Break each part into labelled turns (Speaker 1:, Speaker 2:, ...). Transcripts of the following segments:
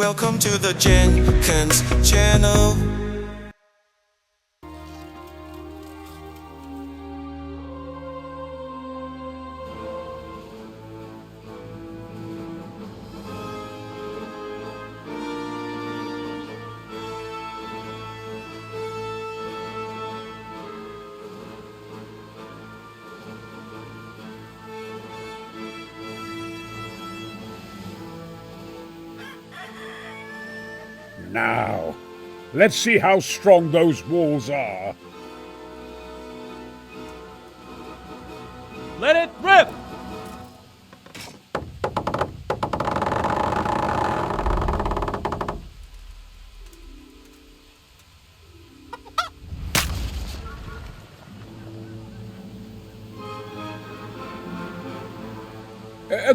Speaker 1: Welcome to the Jenkins channel.
Speaker 2: Now, let's see how strong those walls are.
Speaker 3: Let it rip!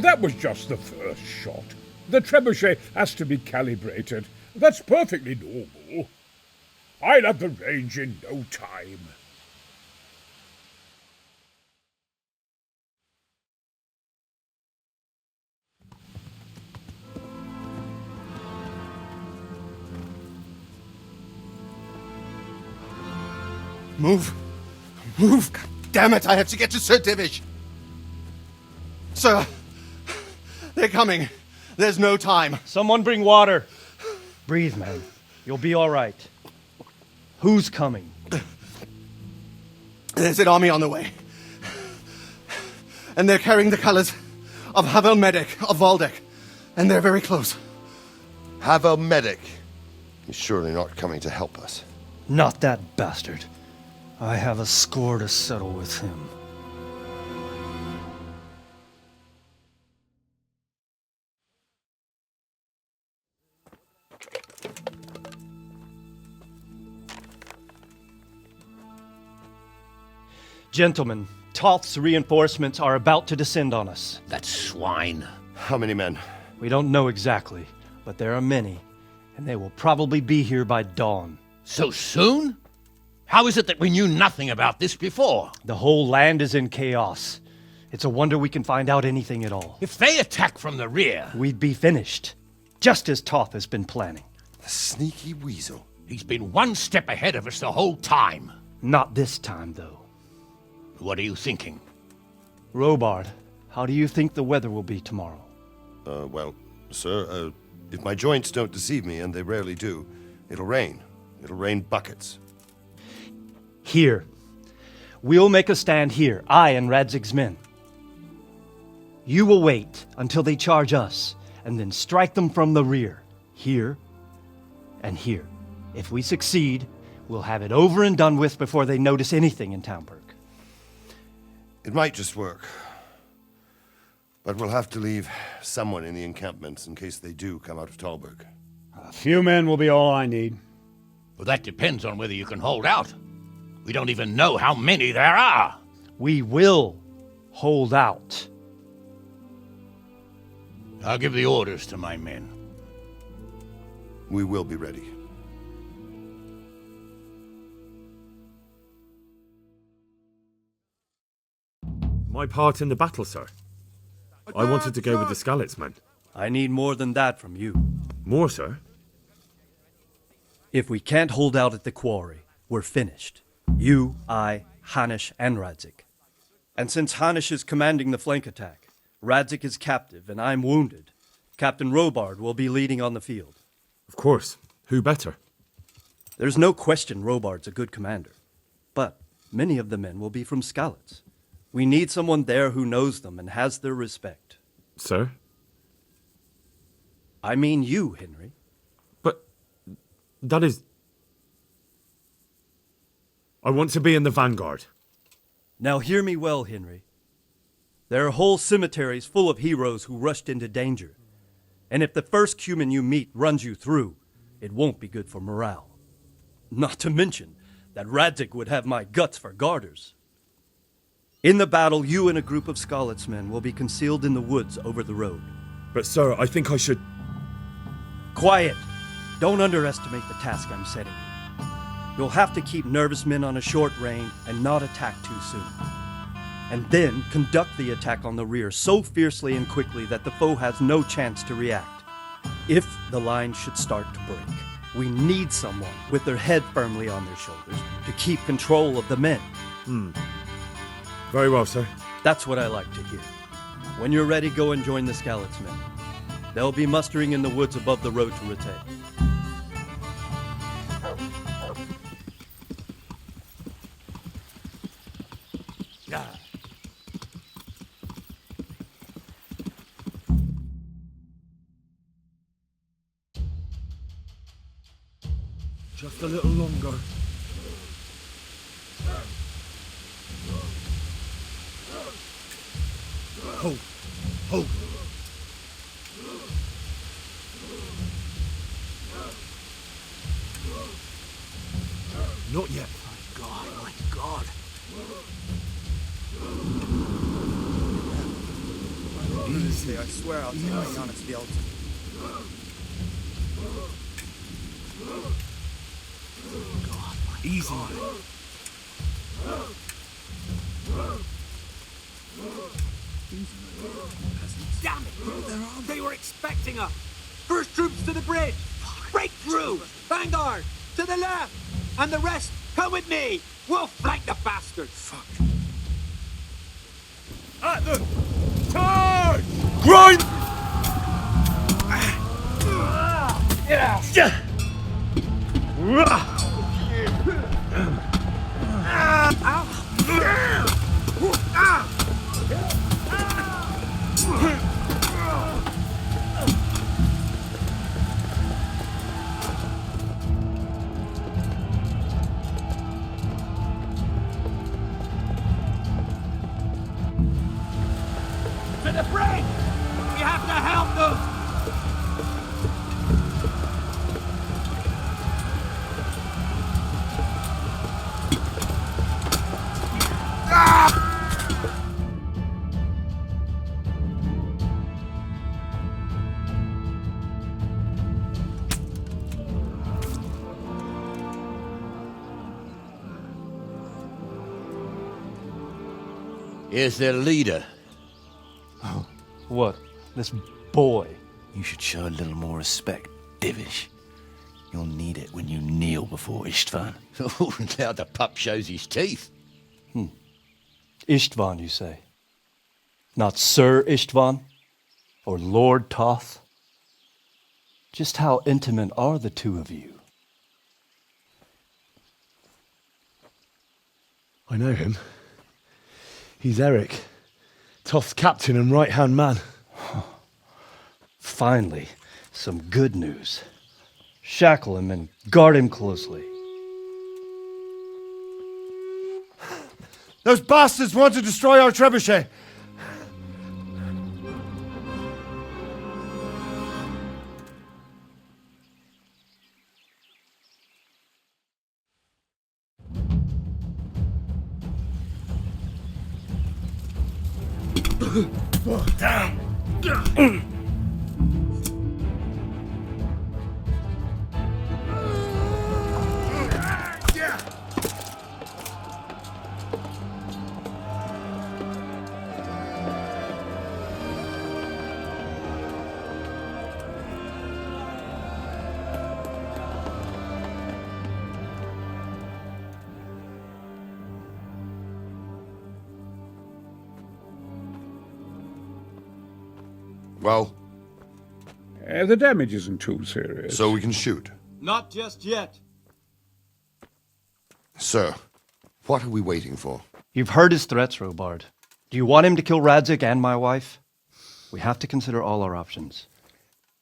Speaker 2: That was just the first shot. The trebuchet has to be calibrated. That's perfectly normal. I'll have the range in no time.
Speaker 4: Move! Move! God damn it, I have to get to Sir Divish! Sir! They're coming! There's no time!
Speaker 3: Someone bring water! Breathe, man. You'll be all right. Who's coming?
Speaker 4: There's an army on the way. And they're carrying the colors of Havel Medic of Waldeck. And they're very close.
Speaker 5: Havel Medic? He's surely not coming to help us.
Speaker 3: Not that bastard. I have a score to settle with him. Gentlemen, Toth's reinforcements are about to descend on us.
Speaker 6: That swine.
Speaker 5: How many men?
Speaker 3: We don't know exactly, but there are many, and they will probably be here by dawn.
Speaker 6: So soon? How is it that we knew nothing about this before?
Speaker 3: The whole land is in chaos. It's a wonder we can find out anything at all.
Speaker 6: If they attack from the rear...
Speaker 3: We'd be finished, just as Toth has been planning.
Speaker 5: The sneaky weasel.
Speaker 6: He's been one step ahead of us the whole time.
Speaker 3: Not this time, though.
Speaker 6: What are you thinking?
Speaker 3: Robard, how do you think the weather will be tomorrow?
Speaker 5: Well, sir, if my joints don't deceive me, and they rarely do, it'll rain. It'll rain buckets.
Speaker 3: Here. We'll make a stand here, I and Radzig's men. You will wait until they charge us, and then strike them from the rear. Here and here. If we succeed, we'll have it over and done with before they notice anything in Talmberg.
Speaker 5: It might just work. But we'll have to leave someone in the encampments in case they do come out of Talmberg.
Speaker 2: A few men will be all I need.
Speaker 6: Well, that depends on whether you can hold out. We don't even know how many there are.
Speaker 3: We will hold out.
Speaker 6: I'll give the orders to my men.
Speaker 5: We will be ready.
Speaker 7: My part in the battle, sir. I wanted to go with the Skalitz men.
Speaker 3: I need more than that from you.
Speaker 7: More, sir?
Speaker 3: If we can't hold out at the quarry, we're finished. You, I, Hanish, and Radzig. And since Hanish is commanding the flank attack, Radzig is captive and I'm wounded, Captain Robard will be leading on the field.
Speaker 7: Of course. Who better?
Speaker 3: There's no question Robard's a good commander. But many of the men will be from Skalitz. We need someone there who knows them and has their respect.
Speaker 7: Sir?
Speaker 3: I mean you, Henry.
Speaker 7: But that is... I want to be in the vanguard.
Speaker 3: Now hear me well, Henry. There are whole cemeteries full of heroes who rushed into danger. And if the first human you meet runs you through, it won't be good for morale. Not to mention that Radzig would have my guts for garters. In the battle, you and a group of Skalitz men will be concealed in the woods over the road.
Speaker 7: But sir, I think I should...
Speaker 3: Quiet! Don't underestimate the task I'm setting you. You'll have to keep nervous men on a short rein and not attack too soon. And then conduct the attack on the rear so fiercely and quickly that the foe has no chance to react. If the line should start to break, we need someone with their head firmly on their shoulders to keep control of the men.
Speaker 7: Very well, sir.
Speaker 3: That's what I like to hear. When you're ready, go and join the Skalitz men. They'll be mustering in the woods above the road to Rattay.
Speaker 7: Just a little longer. Hold. Hold. Not yet. My God, my God.
Speaker 8: Easy, I swear I'll take my on to the altar.
Speaker 7: God, easy.
Speaker 9: Damn it! They were expecting us! First troops to the bridge! Break through! Vanguard! To the left! And the rest, come with me! We'll flank the bastards! Fuck.
Speaker 2: At the charge! Grind!
Speaker 9: To the bridge! We have to help them!
Speaker 6: Here's their leader.
Speaker 3: What? This boy?
Speaker 10: You should show a little more respect, Divish. You'll need it when you kneel before Istvan.
Speaker 6: Oh, now the pup shows his teeth.
Speaker 3: Istvan, you say? Not Sir Istvan? Or Lord Toth? Just how intimate are the two of you?
Speaker 7: I know him. He's Erik, Toth's captain and right-hand man.
Speaker 3: Finally, some good news. Shackle him and guard him closely.
Speaker 5: Those bastards want to destroy our trebuchet. Well,
Speaker 2: The damage isn't too serious.
Speaker 5: so we can shoot.
Speaker 9: Not just yet.
Speaker 5: Sir, what are we waiting for?
Speaker 3: You've heard his threats, Robard. Do you want him to kill Radzig and my wife? We have to consider all our options.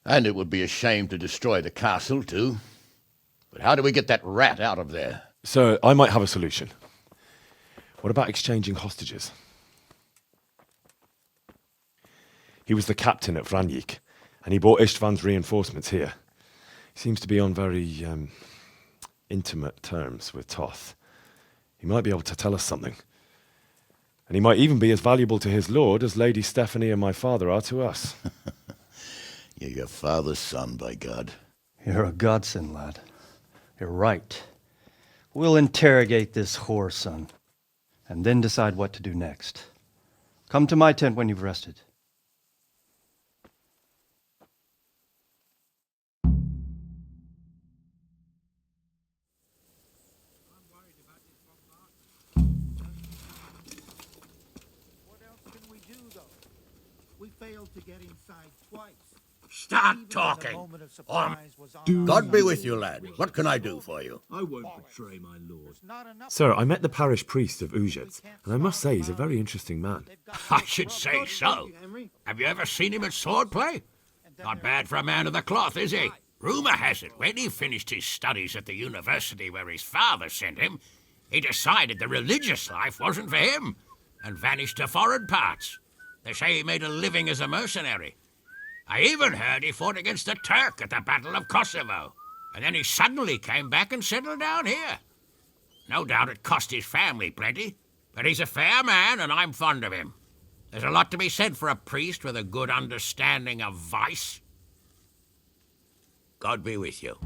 Speaker 6: And it would be a shame to destroy the castle, too. But how do we get that rat out of there?
Speaker 7: Sir, I might have a solution. What about exchanging hostages? He was the captain at Radzig, and he brought Istvan's reinforcements here. He seems to be on very, intimate terms with Toth. He might be able to tell us something. And he might even be as valuable to his lord as Lady Stephanie and my father are to us.
Speaker 6: You're your father's son, by God.
Speaker 3: You're a godsend, lad. You're right. We'll interrogate this whore, son, and then decide what to do next. Come to my tent when you've rested.
Speaker 6: Start talking. God be with you, lad. What can I do for you?
Speaker 9: I won't betray my lord.
Speaker 7: Sir, I met the parish priest of Ujet, and I must say he's a very interesting man.
Speaker 6: I should say so. Have you ever seen him at swordplay? Not bad for a man of the cloth, is he? Rumour has it, when he finished his studies at the university where his father sent him, he decided the religious life wasn't for him, and vanished to foreign parts. They say he made a living as a mercenary. I even heard he fought against the Turk at the Battle of Kosovo, and then he suddenly came back and settled down here. No doubt it cost his family plenty, but he's a fair man and I'm fond of him. There's a lot to be said for a priest with a good understanding of vice. God be with you.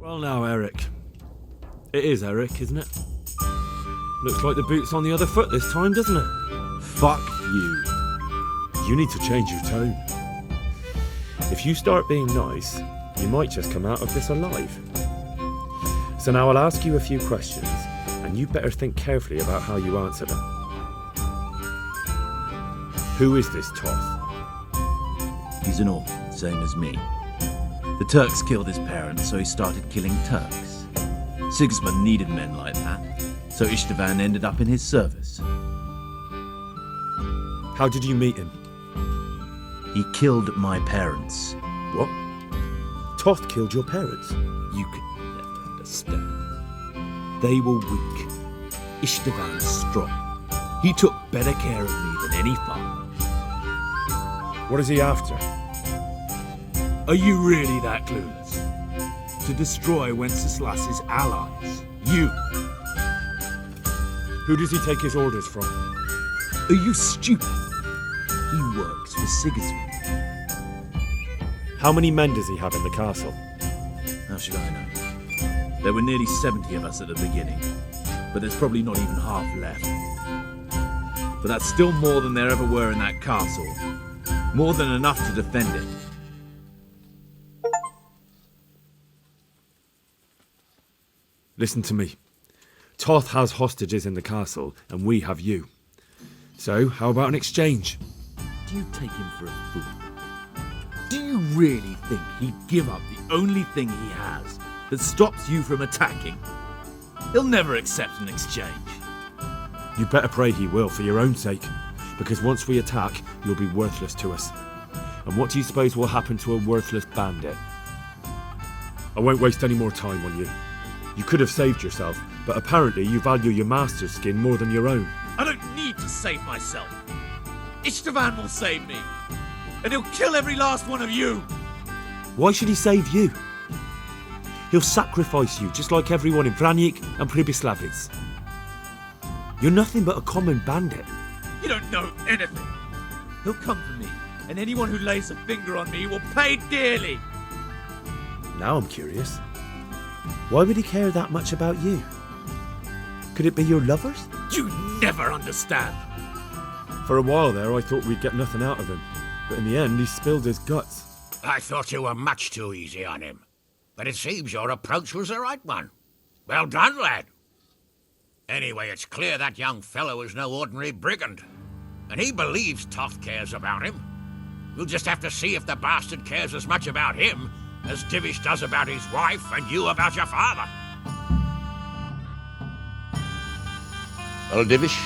Speaker 7: Well now, Erik. It is Erik, isn't it? Looks like the boot's on the other foot this time, doesn't it? Fuck you. You need to change your tone. If you start being nice, you might just come out of this alive. So now I'll ask you a few questions, and you better think carefully about how you answer them. Who is this Toth?
Speaker 10: He's an orphan, same as me. The Turks killed his parents, so he started killing Turks. Sigismund needed men like that, so Istvan ended up in his service.
Speaker 7: How did you meet him?
Speaker 10: He killed my parents.
Speaker 7: What? Toth killed your parents?
Speaker 10: You could never understand. They were weak. Istvan strong. He took better care of me than any father.
Speaker 7: What is he after?
Speaker 11: Are you really that clueless? To destroy Wenceslas's allies. You.
Speaker 7: Who does he take his orders from?
Speaker 10: Are you stupid? He works for Sigismund.
Speaker 7: How many men does he have in the castle?
Speaker 10: How should I know? There were nearly 70 of us at the beginning, but there's probably not even half left. But that's still more than there ever were in that castle. More than enough to defend it.
Speaker 7: Listen to me. Toth has hostages in the castle, and we have you. So, how about an exchange?
Speaker 10: Do you take him for a fool? Do you really think he'd give up the only thing he has that stops you from attacking? He'll never accept an exchange.
Speaker 7: You better pray he will, for your own sake, because once we attack, you'll be worthless to us. And what do you suppose will happen to a worthless bandit? I won't waste any more time on you. You could have saved yourself, but apparently you value your master's skin more than your own.
Speaker 10: I don't need to save myself. Istvan will save me. And he'll kill every last one of you.
Speaker 7: Why should he save you? He'll sacrifice you, just like everyone in Vranyik and Pribyslavitz. You're nothing but a common bandit.
Speaker 10: You don't know anything. He'll come for me, and anyone who lays a finger on me will pay dearly.
Speaker 7: Now I'm curious. Why would he care that much about you? Could it be your lovers?
Speaker 10: You never understand.
Speaker 7: For a while there, I thought we'd get nothing out of him. But in the end, he spilled his guts.
Speaker 6: I thought you were much too easy on him. But it seems your approach was the right one. Well done, lad. Anyway, it's clear that young fellow is no ordinary brigand. And he believes Toth cares about him. We'll just have to see if the bastard cares as much about him as Divish does about his wife and you about your father. Well, Divish,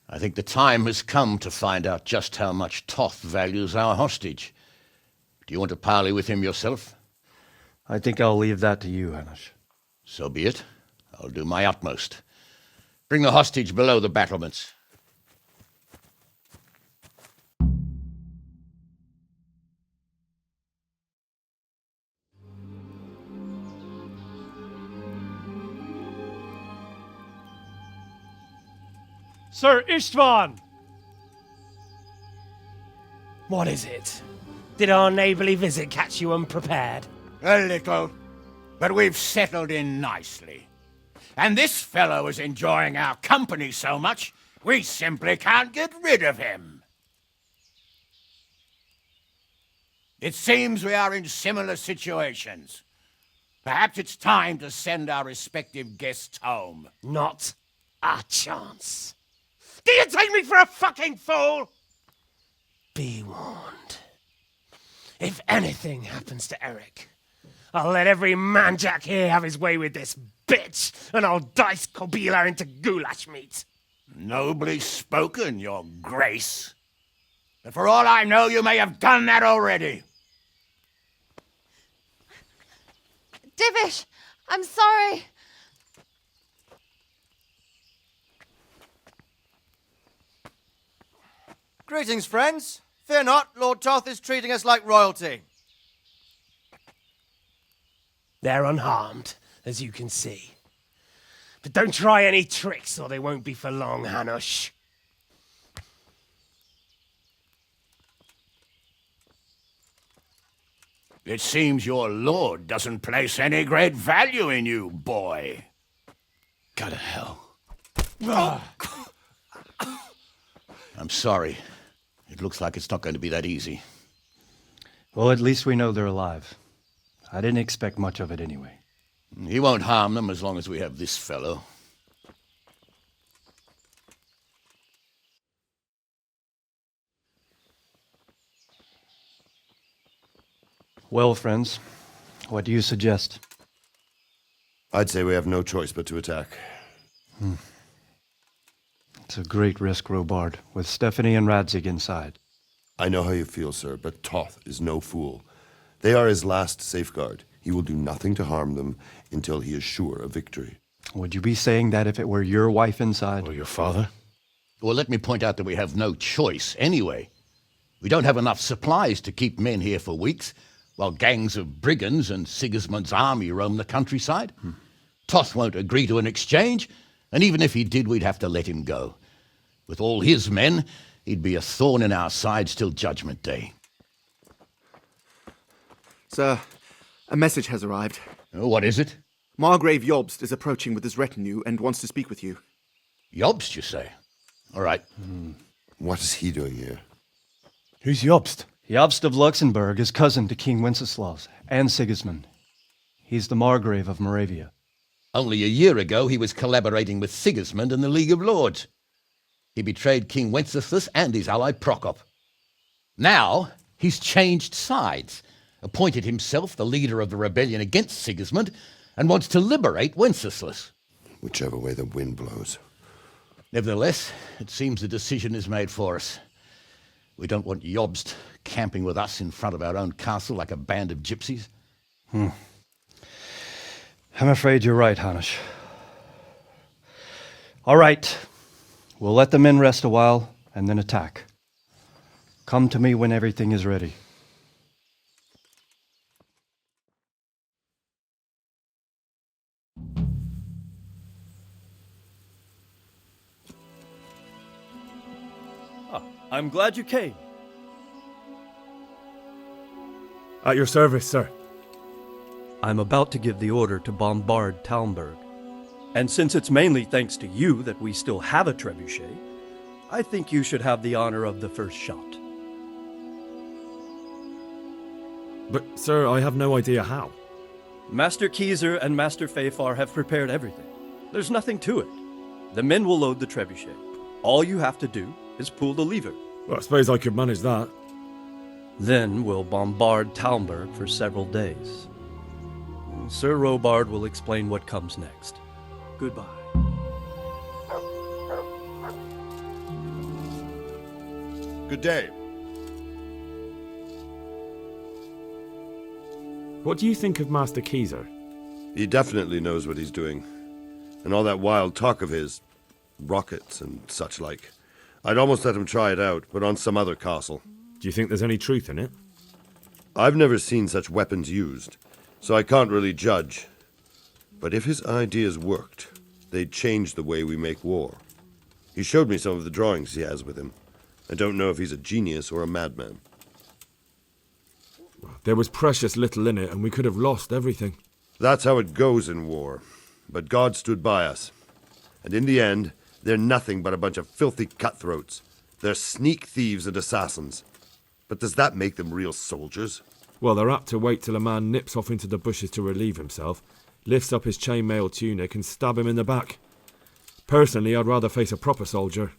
Speaker 6: I think the time has come to find out just how much Toth values our hostage. Do you want to parley with him yourself?
Speaker 3: I think I'll leave that to you, Hanush.
Speaker 6: So be it. I'll do my utmost. Bring the hostage below the battlements.
Speaker 12: Sir Istvan!
Speaker 13: What is it? Did our neighbourly visit catch you unprepared?
Speaker 6: A little, but we've settled in nicely. And this fellow is enjoying our company so much, we simply can't get rid of him. It seems we are in similar situations. Perhaps it's time to send our respective guests home.
Speaker 13: Not a chance. Do you take me for a fucking fool? Be warned. If anything happens to Erik, I'll let every manjack here have his way with this bitch, and I'll dice Kobyla into goulash meat.
Speaker 6: Nobly spoken, your grace. But for all I know, you may have done that already.
Speaker 14: Divish, I'm sorry.
Speaker 15: Greetings, friends. Fear not, Lord Toth is treating us like royalty.
Speaker 13: They're unharmed, as you can see. But don't try any tricks, or they won't be for long, Hanush.
Speaker 6: It seems your lord doesn't place any great value in you, boy.
Speaker 16: Go to hell.
Speaker 6: I'm sorry. It looks like it's not going to be that easy.
Speaker 3: Well, at least we know they're alive. I didn't expect much of it anyway.
Speaker 6: He won't harm them as long as we have this fellow.
Speaker 3: Well, friends, what do you suggest?
Speaker 5: I'd say we have no choice but to attack.
Speaker 3: It's a great risk, Robard, with Stephanie and Radzig inside.
Speaker 5: I know how you feel, sir, but Toth is no fool. They are his last safeguard. He will do nothing to harm them until he is sure of victory.
Speaker 3: Would you be saying that if it were your wife inside?
Speaker 7: Or your father?
Speaker 6: Well, let me point out that we have no choice anyway. We don't have enough supplies to keep men here for weeks, while gangs of brigands and Sigismund's army roam the countryside. Toth won't agree to an exchange, and even if he did, we'd have to let him go. With all his men, he'd be a thorn in our sides till Judgment Day.
Speaker 4: Sir, a message has arrived.
Speaker 6: Oh, what is it?
Speaker 4: Margrave Jobst is approaching with his retinue and wants to speak with you.
Speaker 6: Jobst, you say? All right.
Speaker 5: What is he doing here?
Speaker 7: Who's Jobst?
Speaker 3: Jobst of Luxembourg is cousin to King Wenceslaus and Sigismund. He's the Margrave of Moravia.
Speaker 6: Only a year ago, he was collaborating with Sigismund and the League of Lords. He betrayed King Wenceslas and his ally Prokop. Now, he's changed sides, appointed himself the leader of the rebellion against Sigismund, and wants to liberate Wenceslas.
Speaker 5: Whichever way the wind blows.
Speaker 6: Nevertheless, it seems the decision is made for us. We don't want Jobst camping with us in front of our own castle like a band of gypsies.
Speaker 3: I'm afraid you're right, Hanush. All right. We'll let the men rest a while, and then attack. Come to me when everything is ready. I'm glad you came.
Speaker 11: At your service, sir.
Speaker 3: I'm about to give the order to bombard Talmberg. And since it's mainly thanks to you that we still have a trebuchet, I think you should have the honor of the first shot.
Speaker 11: But, sir, I have no idea how.
Speaker 3: Master Keyser and Master Fafar have prepared everything. There's nothing to it. The men will load the trebuchet. All you have to do is pull the lever.
Speaker 11: Well, I suppose I could manage that.
Speaker 3: Then we'll bombard Talmberg for several days. Sir Robard will explain what comes next. Goodbye.
Speaker 5: Good day.
Speaker 11: What do you think of Master Keyser?
Speaker 5: He definitely knows what he's doing. And all that wild talk of his, rockets and such like. I'd almost let him try it out, but on some other castle.
Speaker 11: Do you think there's any truth in it?
Speaker 5: I've never seen such weapons used, so I can't really judge. But if his ideas worked, they'd change the way we make war. He showed me some of the drawings he has with him. I don't know if he's a genius or a madman.
Speaker 11: There was precious little in it, and we could have lost everything.
Speaker 5: That's how it goes in war. But God stood by us. And in the end, they're nothing but a bunch of filthy cutthroats. They're sneak thieves and assassins. But does that make them real soldiers?
Speaker 11: Well, they're apt to wait till a man nips off into the bushes to relieve himself, lifts up his chainmail tunic and stab him in the back. Personally, I'd rather face a proper soldier.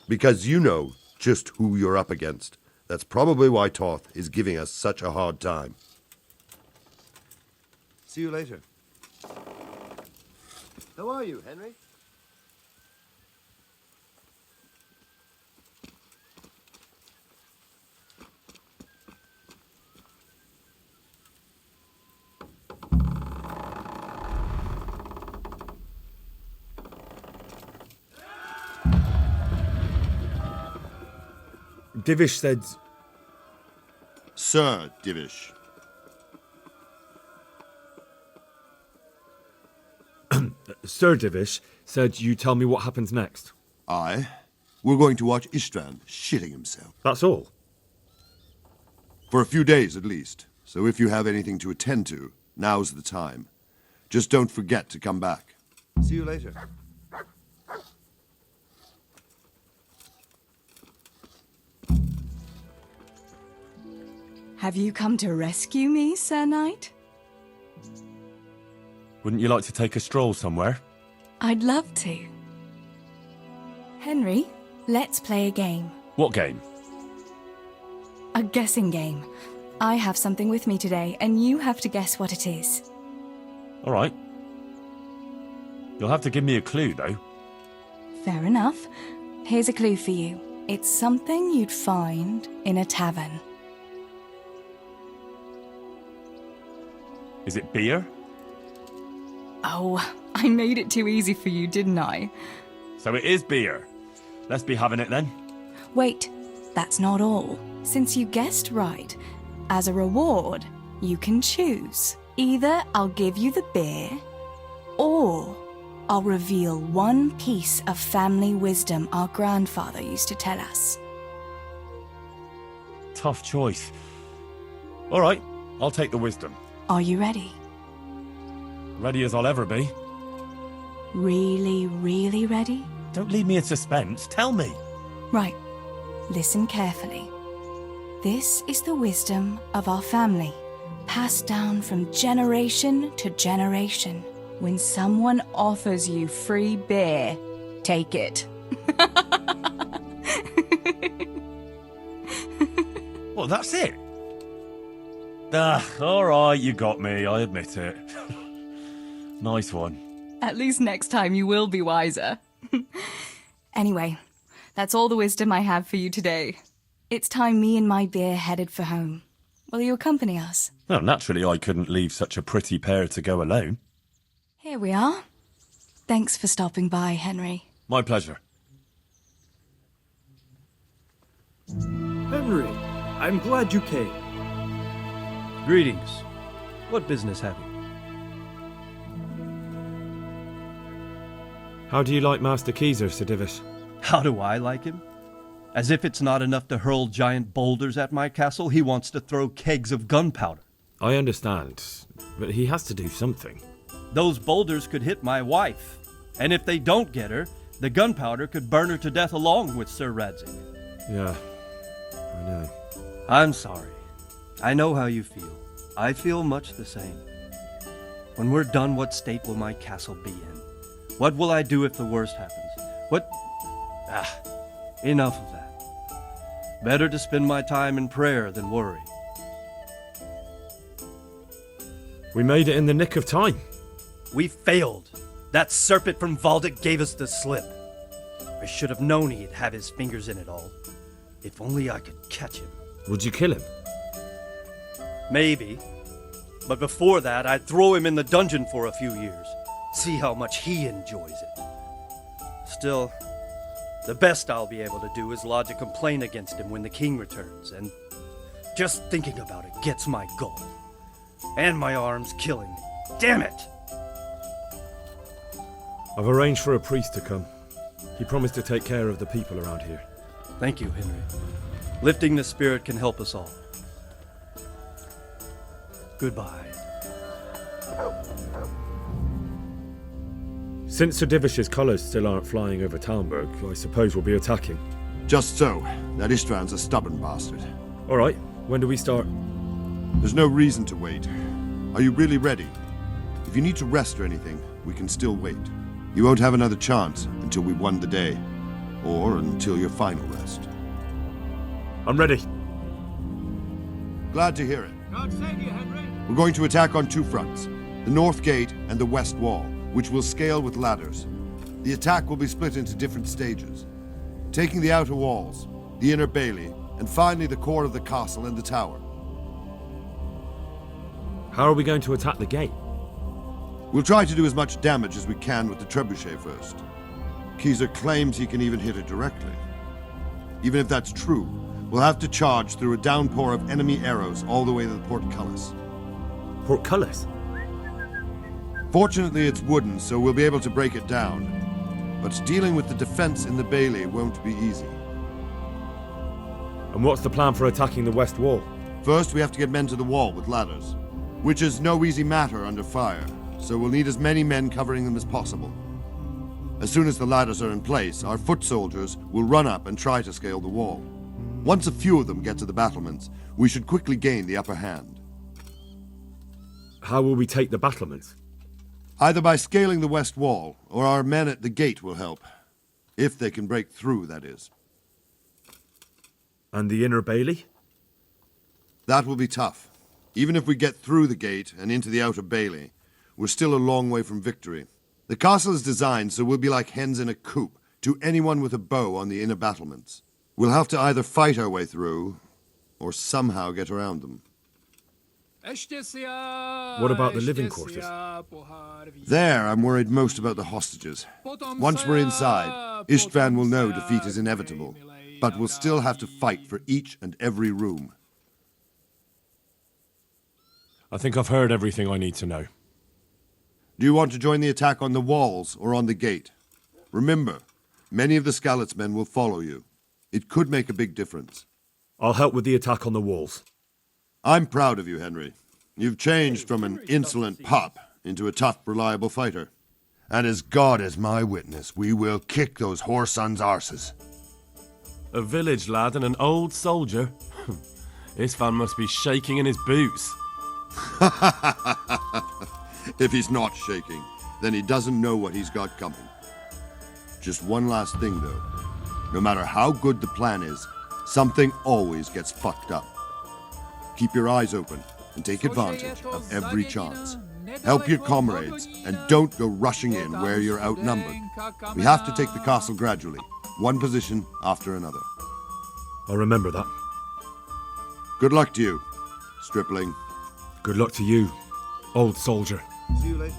Speaker 5: Because you know just who you're up against. That's probably why Toth is giving us such a hard time.
Speaker 4: See you later. How are you, Henry?
Speaker 11: Divish said...
Speaker 5: Sir Divish.
Speaker 11: Sir Divish said you tell me what happens next.
Speaker 5: Aye. We're going to watch Istvan shitting himself.
Speaker 11: That's all?
Speaker 5: For a few days at least. So if you have anything to attend to, now's the time. Just don't forget to come back.
Speaker 4: See you later.
Speaker 14: Have you come to rescue me, Sir Knight?
Speaker 11: Wouldn't you like to take a stroll somewhere?
Speaker 14: I'd love to. Henry, let's play a game.
Speaker 11: What game?
Speaker 14: A guessing game. I have something with me today, and you have to guess what it is.
Speaker 11: All right. You'll have to give me a clue, though.
Speaker 14: Fair enough. Here's a clue for you. It's something you'd find in a tavern.
Speaker 11: Is it beer?
Speaker 14: Oh, I made it too easy for you, didn't I?
Speaker 11: So it is beer. Let's be having it then.
Speaker 14: Wait, that's not all. Since you guessed right, as a reward, you can choose. Either I'll give you the beer, or I'll reveal one piece of family wisdom our grandfather used to tell us.
Speaker 11: Tough choice. All right, I'll take the wisdom.
Speaker 14: Are you ready?
Speaker 11: Ready as I'll ever be.
Speaker 14: Really, really ready?
Speaker 11: Don't leave me in suspense. Tell me.
Speaker 14: Right. Listen carefully. This is the wisdom of our family, passed down from generation to generation. When someone offers you free beer, take it.
Speaker 11: Well, that's it. All right, you got me. I admit it. Nice one.
Speaker 14: At least next time you will be wiser. Anyway, that's all the wisdom I have for you today. It's time me and my beer headed for home. Will you accompany us?
Speaker 11: Well, naturally I couldn't leave such a pretty pair to go alone.
Speaker 14: Here we are. Thanks for stopping by, Henry.
Speaker 11: My pleasure.
Speaker 12: Henry, I'm glad you came.
Speaker 3: Greetings. What business have you?
Speaker 11: How do you like Master Keezer, Sir Divish?
Speaker 3: How do I like him? As if it's not enough to hurl giant boulders at my castle, he wants to throw kegs of gunpowder.
Speaker 11: I understand, but he has to do something.
Speaker 3: Those boulders could hit my wife, and if they don't get her, the gunpowder could burn her to death along with Sir Radzig.
Speaker 11: Yeah, I know.
Speaker 3: I'm sorry. I know how you feel. I feel much the same. When we're done, what state will my castle be in? What will I do if the worst happens? Enough of that. Better to spend my time in prayer than worry.
Speaker 11: We made it in the nick of time.
Speaker 3: We failed. That serpent from Valdic gave us the slip. I should have known he'd have his fingers in it all. If only I could catch him.
Speaker 11: Would you kill him?
Speaker 3: Maybe. But before that, I'd throw him in the dungeon for a few years. See how much he enjoys it. Still, the best I'll be able to do is lodge a complaint against him when the king returns, and just thinking about it gets my gall. And my arm's killing me. Damn it!
Speaker 11: I've arranged for a priest to come. He promised to take care of the people around here.
Speaker 3: Thank you, Henry. Lifting the spirit can help us all. Goodbye.
Speaker 11: Since Sir Divish's colours still aren't flying over Talmberg, I suppose we'll be attacking.
Speaker 5: Just so. That Istvan's a stubborn bastard.
Speaker 11: All right, when do we start?
Speaker 5: There's no reason to wait. Are you really ready? If you need to rest or anything, we can still wait. You won't have another chance until we've won the day. Or until your final rest.
Speaker 11: I'm ready.
Speaker 5: Glad to hear it.
Speaker 9: God save you, Henry.
Speaker 5: We're going to attack on two fronts, the north gate and the west wall, which will scale with ladders. The attack will be split into different stages, taking the outer walls, the inner bailey, and finally the core of the castle and the tower.
Speaker 11: How are we going to attack the gate?
Speaker 5: We'll try to do as much damage as we can with the Trebuchet first. Kaiser claims he can even hit it directly. Even if that's true, we'll have to charge through a downpour of enemy arrows all the way to the portcullis.
Speaker 11: Portcullis?
Speaker 5: Fortunately, it's wooden, so we'll be able to break it down. But dealing with the defense in the bailey won't be easy.
Speaker 11: And what's the plan for attacking the west wall?
Speaker 5: First, we have to get men to the wall with ladders, which is no easy matter under fire, so we'll need as many men covering them as possible. As soon as the ladders are in place, our foot soldiers will run up and try to scale the wall. Once a few of them get to the battlements, we should quickly gain the upper hand.
Speaker 11: How will we take the battlements?
Speaker 5: Either by scaling the west wall, or our men at the gate will help. If they can break through, that is.
Speaker 11: And the inner bailey?
Speaker 5: That will be tough. Even if we get through the gate and into the outer bailey, we're still a long way from victory. The castle is designed so we'll be like hens in a coop to anyone with a bow on the inner battlements. We'll have to either fight our way through, or somehow get around them.
Speaker 11: What about the living quarters?
Speaker 5: There, I'm worried most about the hostages. Once we're inside, Istvan will know defeat is inevitable, but we'll still have to fight for each and every room.
Speaker 11: I think I've heard everything I need to know.
Speaker 5: Do you want to join the attack on the walls or on the gate? Remember, many of the Skalitz men will follow you. It could make a big difference.
Speaker 11: I'll help with the attack on the walls.
Speaker 5: I'm proud of you, Henry. You've changed from an insolent pup into a tough, reliable fighter. And as God is my witness, we will kick those whore sons' arses.
Speaker 17: A village lad and an old soldier? Istvan must be shaking in his boots.
Speaker 5: If he's not shaking, then he doesn't know what he's got coming. Just one last thing, though. No matter how good the plan is, something always gets fucked up. Keep your eyes open and take advantage of every chance. Help your comrades and don't go rushing in where you're outnumbered. We have to take the castle gradually, one position after another.
Speaker 11: I'll remember that.
Speaker 5: Good luck to you, stripling.
Speaker 11: Good luck to you, old soldier.
Speaker 15: See you later.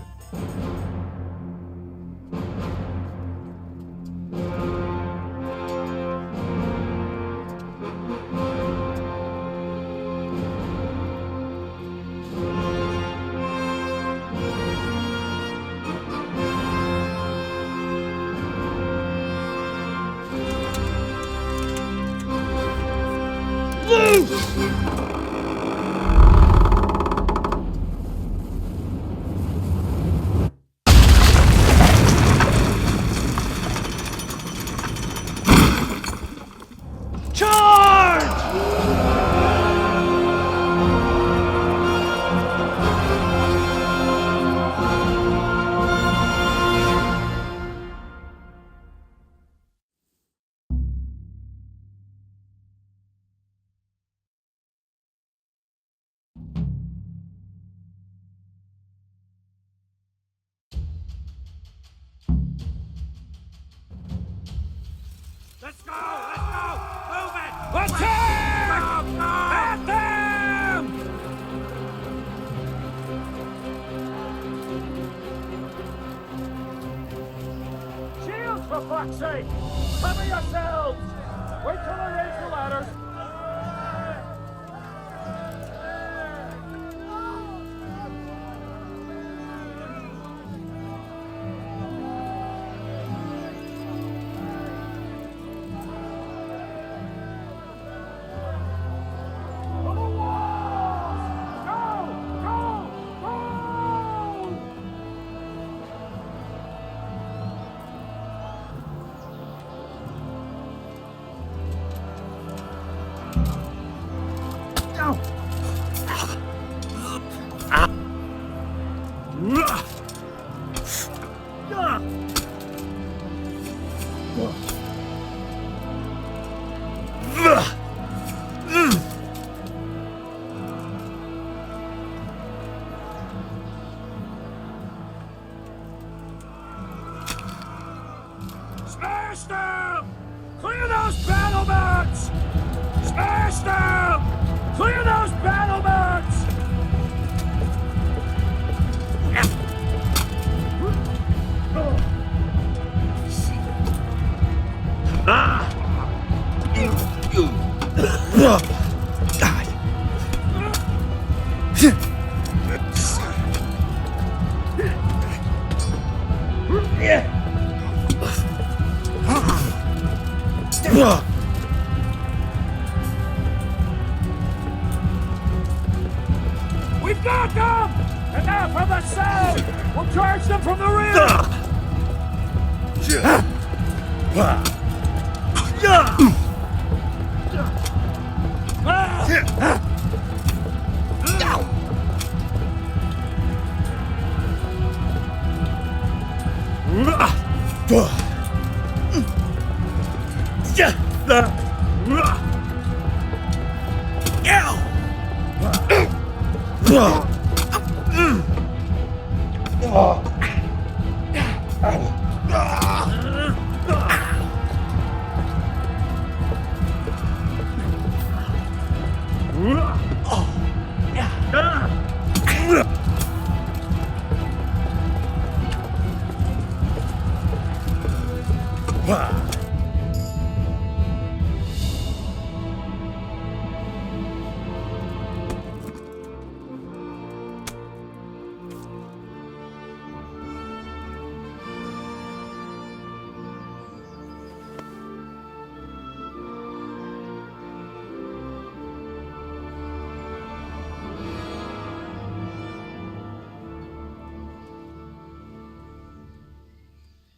Speaker 9: Let's go! Move it! Attack! At them! Shields, for fuck's sake! Cover yourselves! Wait till I raise the ladders!
Speaker 2: Smash them! Clear those battlements! Smash them! Clear those battlements! We've got them! And now from the south! We'll charge them from the rear!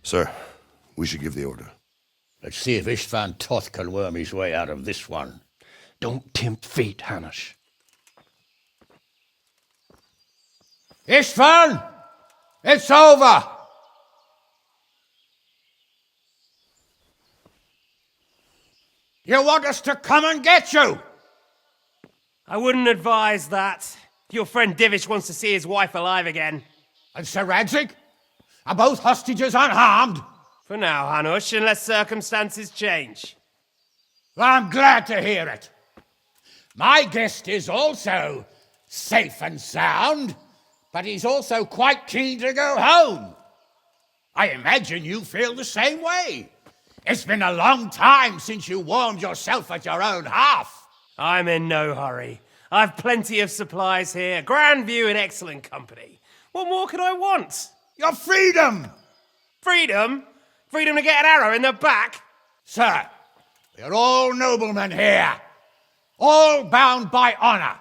Speaker 5: Sir, we should give the order.
Speaker 6: Let's see if Istvan Toth can worm his way out of this one.
Speaker 13: Don't tempt fate, Hanush.
Speaker 6: Istvan! It's over! You want us to come and get you?
Speaker 13: I wouldn't advise that. Your friend Divish wants to see his wife alive again.
Speaker 6: And Sir Radzig? Are both hostages unharmed?
Speaker 13: For now, Hanush, unless circumstances change.
Speaker 6: Well, I'm glad to hear it. My guest is also safe and sound, but he's also quite keen to go home. I imagine you feel the same way. It's been a long time since you warmed yourself at your own hearth.
Speaker 13: I'm in no hurry. I've plenty of supplies here, grand view and excellent company. What more could I want?
Speaker 6: Your freedom!
Speaker 13: Freedom? Freedom to get an arrow in the back?
Speaker 6: Sir, we're all noblemen here, all bound by honor.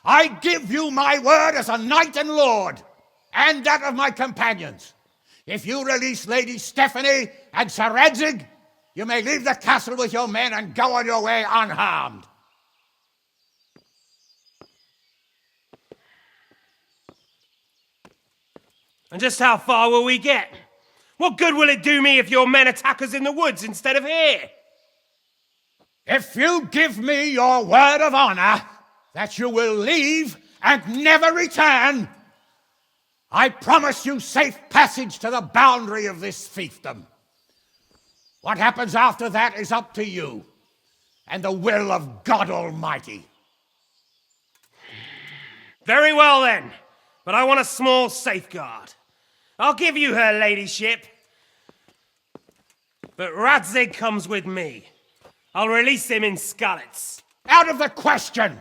Speaker 6: I give you my word as a knight and lord, and that of my companions. If you release Lady Stephanie and Sir Radzig, you may leave the castle with your men and go on your way unharmed.
Speaker 13: And just how far will we get? What good will it do me if your men attack us in the woods instead of here?
Speaker 6: If you give me your word of honor that you will leave and never return, I promise you safe passage to the boundary of this fiefdom. What happens after that is up to you and the will of God Almighty.
Speaker 13: Very well then, but I want a small safeguard. I'll give you her ladyship, but Radzig comes with me. I'll release him in Skalitz.
Speaker 6: Out of the question!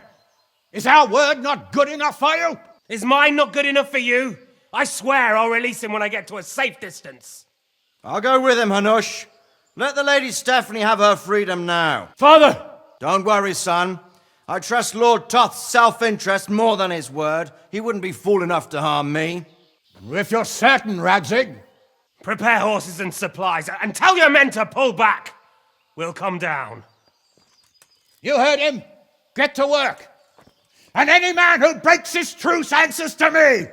Speaker 6: Is our word not good enough for you?
Speaker 13: Is mine not good enough for you? I swear I'll release him when I get to a safe distance.
Speaker 15: I'll go with him, Hanush. Let the Lady Stephanie have her freedom now.
Speaker 6: Father!
Speaker 15: Don't worry, son. I trust Lord Toth's self-interest more than his word. He wouldn't be fool enough to harm me.
Speaker 6: If you're certain, Radzig.
Speaker 13: Prepare horses and supplies, and tell your men to pull back. We'll come down.
Speaker 6: You heard him. Get to work. And any man who breaks this truce answers to me.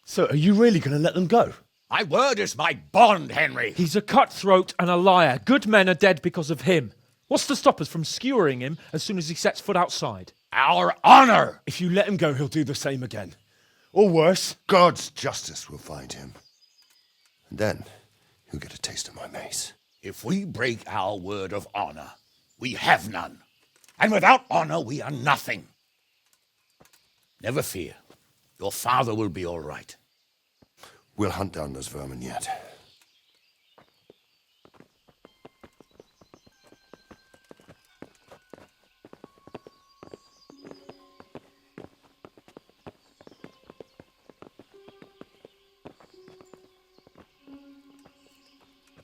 Speaker 11: So, are you really going to let them go?
Speaker 6: My word is my bond, Henry.
Speaker 12: He's a cutthroat and a liar. Good men are dead because of him. What's to stop us from skewering him as soon as he sets foot outside?
Speaker 6: Our honor!
Speaker 11: If you let him go, he'll do the same again. Or worse.
Speaker 5: God's justice will find him. And then he'll get a taste of my mace.
Speaker 18: If we break our word of honor, we have none. And without honor, we are nothing. Never fear. Your father will be all right.
Speaker 5: We'll hunt down those vermin yet.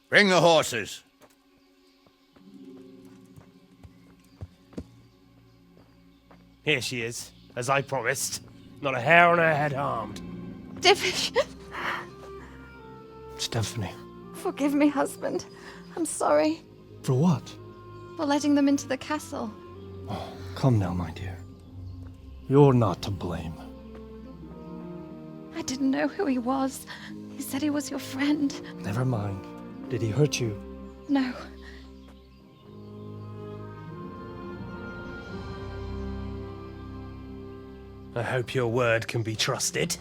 Speaker 18: Bring the horses.
Speaker 13: Here she is, as I promised. Not a hair on her head harmed. Stephanie.
Speaker 19: Forgive me, husband. I'm sorry
Speaker 12: For what?
Speaker 19: for letting them into the castle.
Speaker 12: Come now, my dear. You're not to blame.
Speaker 19: I didn't know who he was. He said he was your friend.
Speaker 12: Never mind. Did he hurt you?
Speaker 19: No.
Speaker 13: I hope your word can be trusted.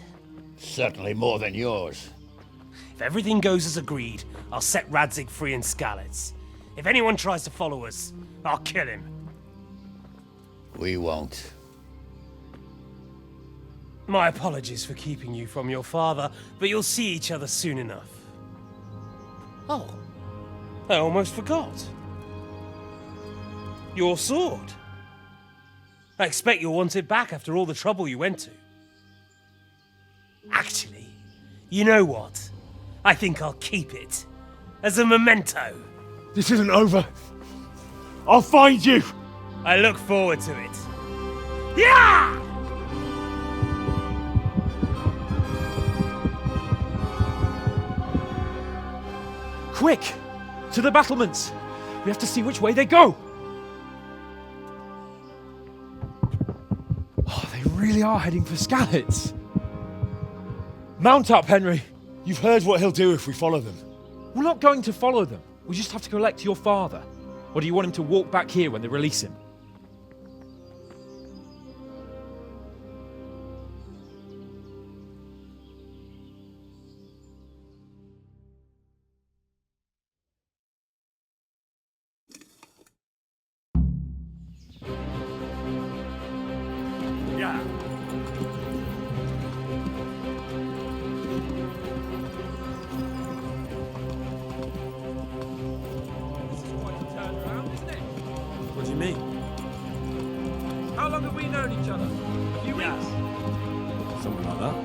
Speaker 18: Certainly more than yours.
Speaker 13: If everything goes as agreed, I'll set Radzig free in Skalitz. If anyone tries to follow us, I'll kill him.
Speaker 18: We won't.
Speaker 13: My apologies for keeping you from your father, but you'll see each other soon enough. Oh, I almost forgot. Your sword. I expect you'll want it back after all the trouble you went to. Actually, you know what? I think I'll keep it. As a memento.
Speaker 11: This isn't over. I'll find you!
Speaker 13: I look forward to it. Yeah!
Speaker 12: Quick! To the battlements! We have to see which way they go! Oh, they really are heading for Skalitz. Mount up, Henry!
Speaker 11: You've heard what he'll do if we follow them.
Speaker 12: We're not going to follow them. We just have to collect your father. Or do you want him to walk back here when they release him?
Speaker 18: Yeah.
Speaker 17: What do you mean?
Speaker 12: How long have we known each other? A few weeks?
Speaker 17: Something like that.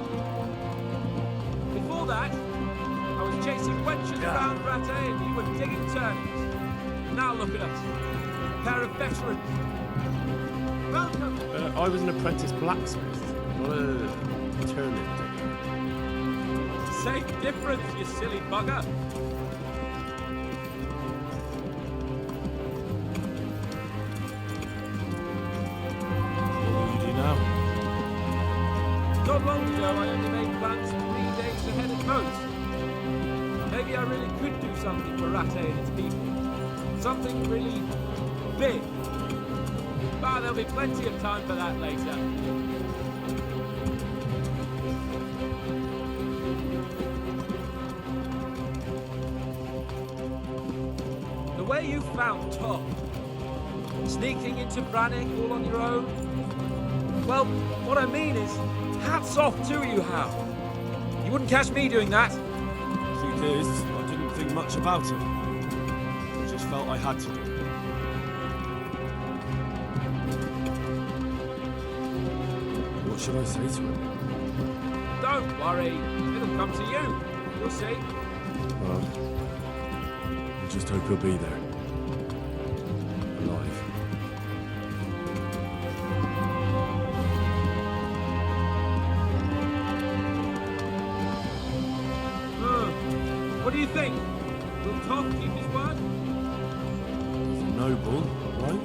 Speaker 12: Before that, I was chasing wenches around Rattay and you were digging turnings. Now look at us. A pair of veterans. Welcome.
Speaker 17: I was an apprentice blacksmith, not a turnip digger.
Speaker 12: Same difference, you silly bugger.
Speaker 17: What will you do now?
Speaker 12: Not long ago, I only made plans 3 days ahead at most. Maybe I really could do something for Rattay and its people. Something really big. But there'll be plenty of time for that later. The way you found Toth, sneaking into Brannick all on your own. Well, what I mean is, hats off to you, Hal. You wouldn't catch me doing that.
Speaker 17: Truth is, I didn't think much about it. I just felt I had to do it. What should I say to him?
Speaker 12: Don't worry, it'll come to you. You'll see.
Speaker 17: Well, I just hope he'll be there. Alive.
Speaker 12: What do you think? Will Toth keep his word?
Speaker 17: He's a noble, right?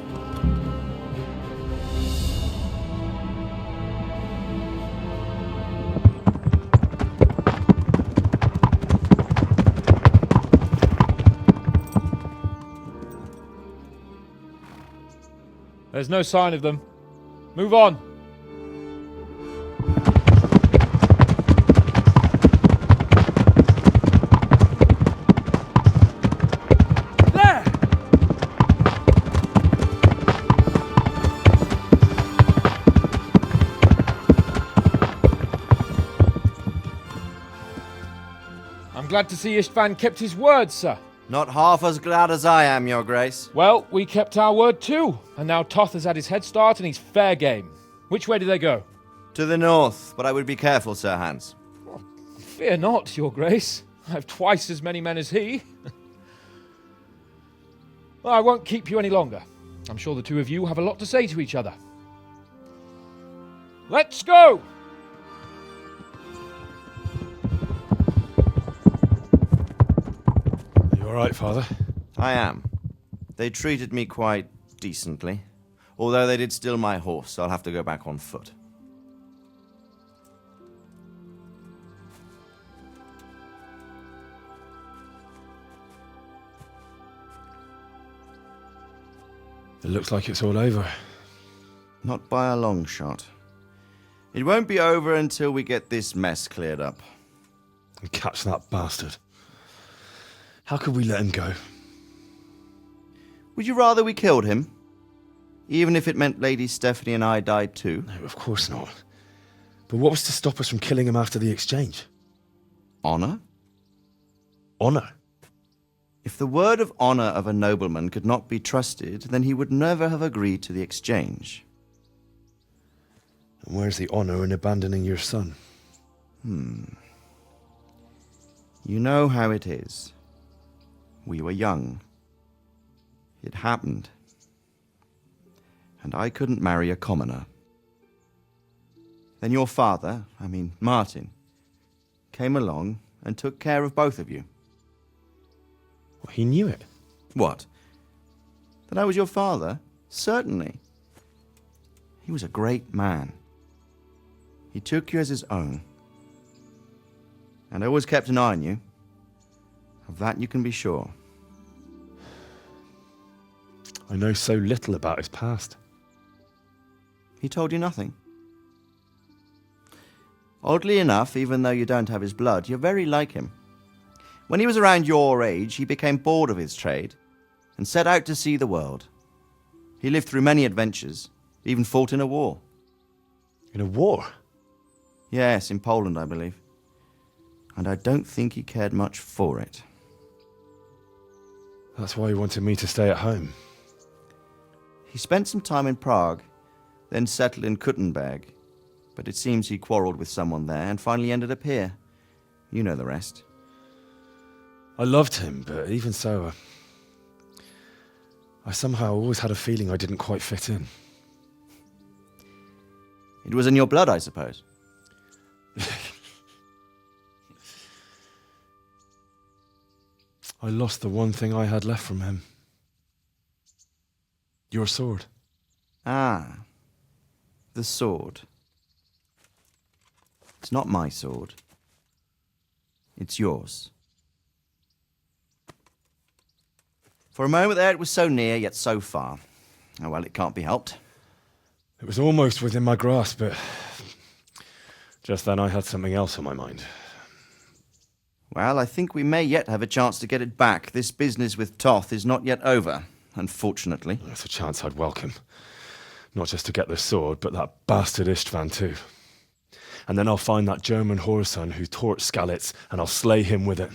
Speaker 12: There's no sign of them. Move on. I'm glad to see Istvan kept his word, sir.
Speaker 15: Not half as glad as I am, Your Grace.
Speaker 12: Well, we kept our word too, and now Toth has had his head start and he's fair game. Which way do they go?
Speaker 15: To the north, but I would be careful, Sir Hans.
Speaker 12: Fear not, Your Grace. I have twice as many men as he. Well, I won't keep you any longer. I'm sure the two of you have a lot to say to each other. Let's go!
Speaker 7: Are you all right, Father?
Speaker 15: I am. They treated me quite decently. Although they did steal my horse, so I'll have to go back on foot.
Speaker 7: It looks like it's all over.
Speaker 15: Not by a long shot. It won't be over until we get this mess cleared up.
Speaker 7: And catch that bastard. How could we let him go?
Speaker 15: Would you rather we killed him? Even if it meant Lady Stephanie and I died too?
Speaker 7: No, of course not. But what was to stop us from killing him after the exchange?
Speaker 15: Honor?
Speaker 7: Honor?
Speaker 15: If the word of honor of a nobleman could not be trusted, then he would never have agreed to the exchange.
Speaker 7: And where's the honor in abandoning your son?
Speaker 15: You know how it is. We were young. It happened. And I couldn't marry a commoner. Then your father, Martin, came along and took care of both of you.
Speaker 7: Well, he knew it.
Speaker 15: What? That I was your father? Certainly. He was a great man. He took you as his own. And always kept an eye on you. Of that you can be sure.
Speaker 7: I know so little about his past.
Speaker 15: He told you nothing? Oddly enough, even though you don't have his blood, you're very like him. When he was around your age, he became bored of his trade and set out to see the world. He lived through many adventures, even fought in a war.
Speaker 7: In a war?
Speaker 15: Yes, in Poland, I believe. And I don't think he cared much for it.
Speaker 7: That's why he wanted me to stay at home.
Speaker 15: He spent some time in Prague, then settled in Kuttenberg. But it seems he quarreled with someone there and finally ended up here. You know the rest.
Speaker 7: I loved him, but even so, I somehow always had a feeling I didn't quite fit in.
Speaker 15: It was in your blood, I suppose.
Speaker 7: I lost the one thing I had left from him. Your sword.
Speaker 15: Ah, the sword. It's not my sword. It's yours. For a moment there, it was so near, yet so far. Oh, well, it can't be helped.
Speaker 7: It was almost within my grasp, but just then I had something else on my mind.
Speaker 15: Well, I think we may yet have a chance to get it back. This business with Toth is not yet over, unfortunately.
Speaker 7: That's a chance I'd welcome. Not just to get the sword, but that bastard Istvan too. And then I'll find that German whoreson who torched Skalitz, and I'll slay him with it.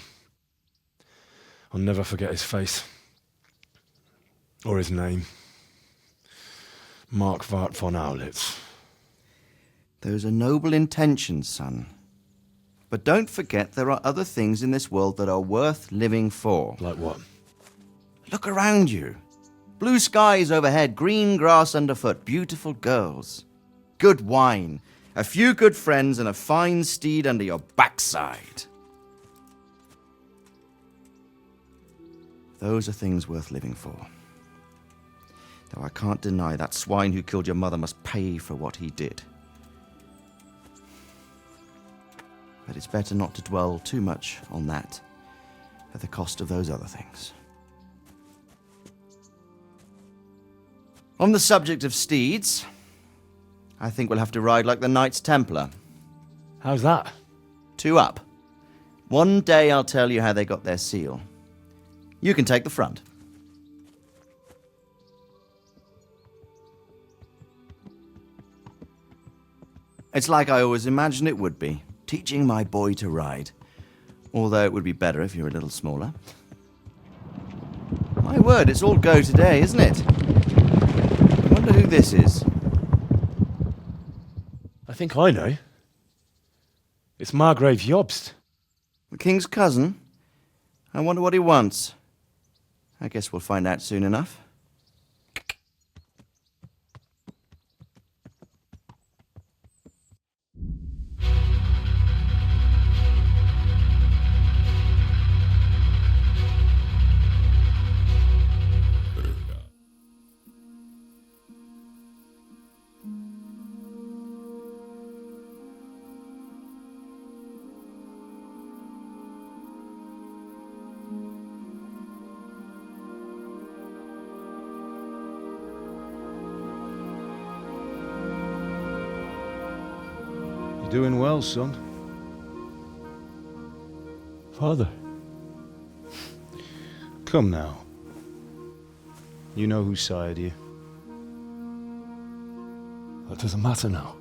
Speaker 7: I'll never forget his face. Or his name. Markvart von Aulitz.
Speaker 15: Those are noble intentions, son. But don't forget there are other things in this world that are worth living for.
Speaker 7: Like what?
Speaker 15: Look around you. Blue skies overhead, green grass underfoot, beautiful girls. Good wine, a few good friends, and a fine steed under your backside. Those are things worth living for. Though I can't deny that swine who killed your mother must pay for what he did. But it's better not to dwell too much on that at the cost of those other things. On the subject of steeds, I think we'll have to ride like the Knights Templar.
Speaker 7: How's that?
Speaker 15: 2 up. One day I'll tell you how they got their seal. You can take the front. It's like I always imagined it would be, teaching my boy to ride. Although it would be better if you were a little smaller. My word, it's all go today, isn't it? I wonder who this is.
Speaker 7: I think I know. It's Margrave Jobst.
Speaker 15: The king's cousin? I wonder what he wants. I guess we'll find out soon enough.
Speaker 20: You're doing well, son.
Speaker 7: Father.
Speaker 20: Come now. You know who sired you.
Speaker 7: That doesn't matter now.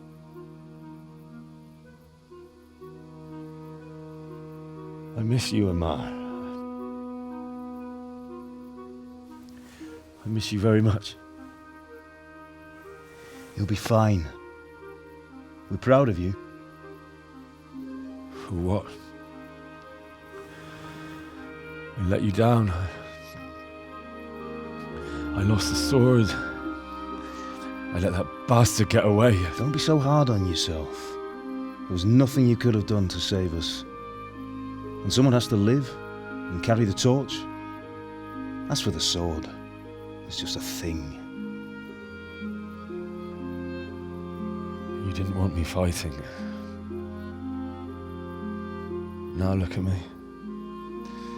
Speaker 7: I miss you, Amar. I miss you very much.
Speaker 20: You'll be fine. We're proud of you.
Speaker 7: For what? I let you down. I lost the sword. I let that bastard get away.
Speaker 20: Don't be so hard on yourself. There was nothing you could have done to save us. And someone has to live and carry the torch. As for the sword, it's just a thing.
Speaker 7: You didn't want me fighting. Now look at me.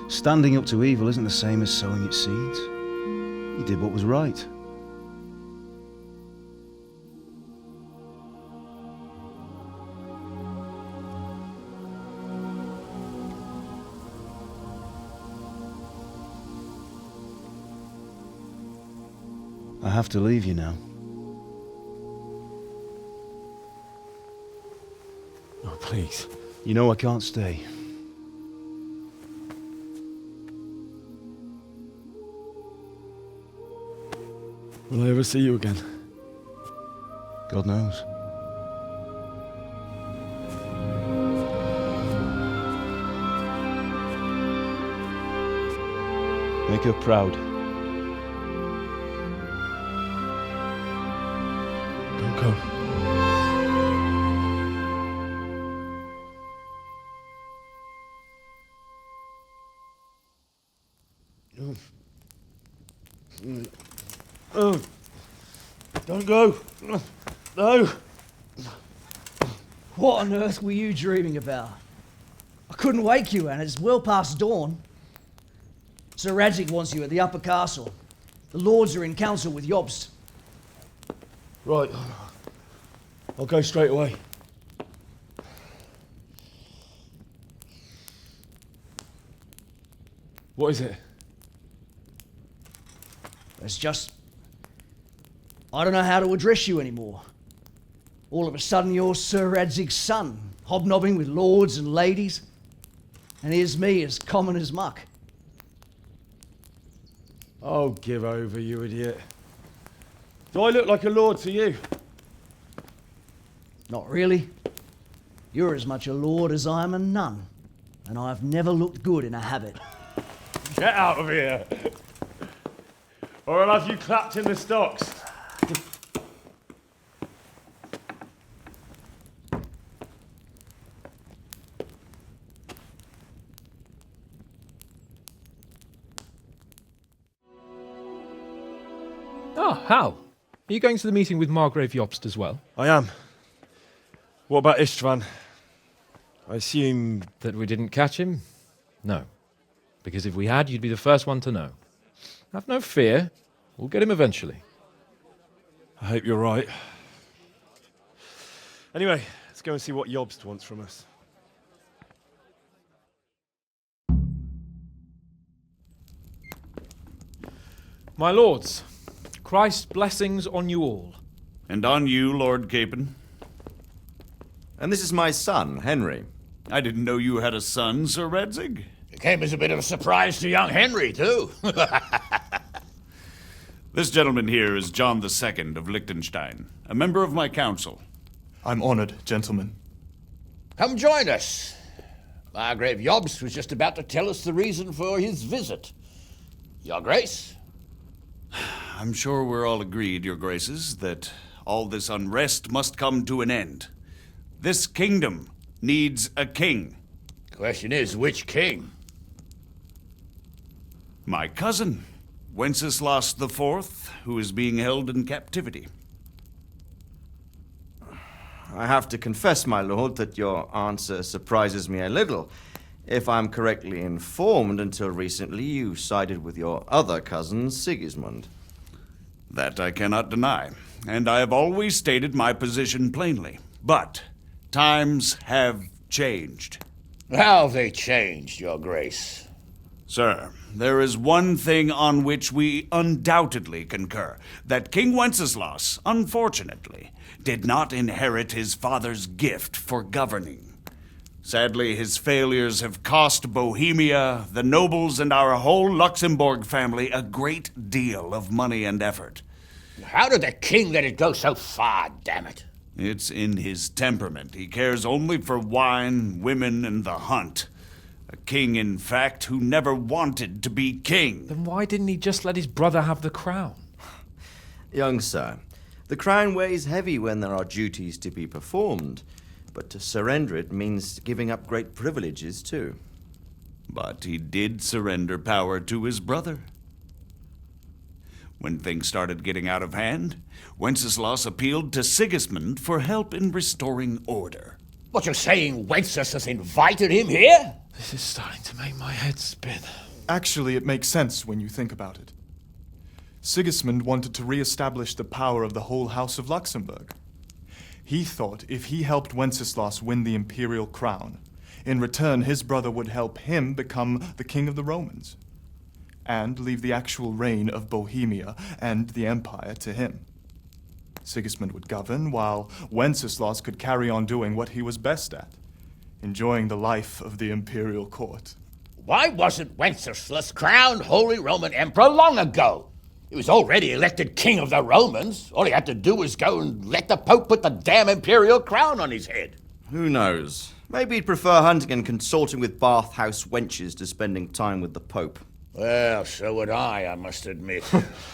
Speaker 20: Standing up to evil isn't the same as sowing its seeds. You did what was right. I have to leave you now.
Speaker 7: Oh, please.
Speaker 20: You know I can't stay.
Speaker 7: Will I ever see you again?
Speaker 20: God knows. Make her proud.
Speaker 7: Don't go.
Speaker 20: Oh, don't go. No.
Speaker 21: What on earth were you dreaming about? I couldn't wake you, and it's well past dawn. Sir Radzig wants you at the upper castle. The lords are in council with Jobst.
Speaker 7: Right. I'll go straight away. What is it?
Speaker 21: It's just... I don't know how to address you anymore. All of a sudden you're Sir Radzig's son, hobnobbing with lords and ladies. And here's me as common as muck.
Speaker 7: Oh, give over, you idiot. Do I look like a lord to you?
Speaker 21: Not really. You're as much a lord as I am a nun. And I've never looked good in a habit.
Speaker 7: Get out of here! Or I'll have you clapped in the stocks.
Speaker 12: Ah, how? Are you going to the meeting with Margrave Jobst as well?
Speaker 7: I am. What about Istvan? I assume...
Speaker 12: That we didn't catch him? No. Because if we had, you'd be the first one to know. Have no fear. We'll get him eventually.
Speaker 7: I hope you're right. Anyway, let's go and see what Jobst wants from us.
Speaker 12: My lords, Christ's blessings on you all.
Speaker 22: And on you, Lord Capon.
Speaker 15: And this is my son, Henry.
Speaker 16: I didn't know you had a son, Sir Radzig.
Speaker 18: It came as a bit of a surprise to young Henry, too.
Speaker 16: This gentleman here is John II of Liechtenstein, a member of my council.
Speaker 1: I'm honored, gentlemen.
Speaker 18: Come join us. Margrave Jobst was just about to tell us the reason for his visit. Your Grace?
Speaker 16: I'm sure we're all agreed, Your Graces, that all this unrest must come to an end. This kingdom needs a king.
Speaker 18: Question is, which king?
Speaker 16: My cousin, Wenceslas IV, who is being held in captivity.
Speaker 15: I have to confess, my lord, that your answer surprises me a little. If I'm correctly informed, until recently you sided with your other cousin, Sigismund.
Speaker 16: That I cannot deny, and I have always stated my position plainly. But times have changed.
Speaker 18: How have they changed, Your Grace?
Speaker 16: Sir, there is one thing on which we undoubtedly concur, that King Wenceslas, unfortunately, did not inherit his father's gift for governing. Sadly, his failures have cost Bohemia, the nobles, and our whole Luxembourg family a great deal of money and effort.
Speaker 18: How did the king let it go so far, damn it?
Speaker 16: It's in his temperament. He cares only for wine, women, and the hunt. A king, in fact, who never wanted to be king.
Speaker 12: Then why didn't he just let his brother have the crown?
Speaker 15: Young sir, the crown weighs heavy when there are duties to be performed, but to surrender it means giving up great privileges too.
Speaker 16: But he did surrender power to his brother. When things started getting out of hand, Wenceslas appealed to Sigismund for help in restoring order.
Speaker 18: What, you're saying Wenceslas invited him here?
Speaker 12: This is starting to make my head spin.
Speaker 1: Actually, it makes sense when you think about it. Sigismund wanted to re-establish the power of the whole House of Luxembourg. He thought if he helped Wenceslas win the imperial crown, in return his brother would help him become the king of the Romans, and leave the actual reign of Bohemia and the empire to him. Sigismund would govern, while Wenceslas could carry on doing what he was best at, enjoying the life of the imperial court.
Speaker 18: Why wasn't Wenceslas crowned Holy Roman Emperor long ago? He was already elected king of the Romans. All he had to do was go and let the Pope put the damn imperial crown on his head.
Speaker 15: Who knows? Maybe he'd prefer hunting and consorting with bathhouse wenches to spending time with the Pope.
Speaker 18: Well, so would I must admit.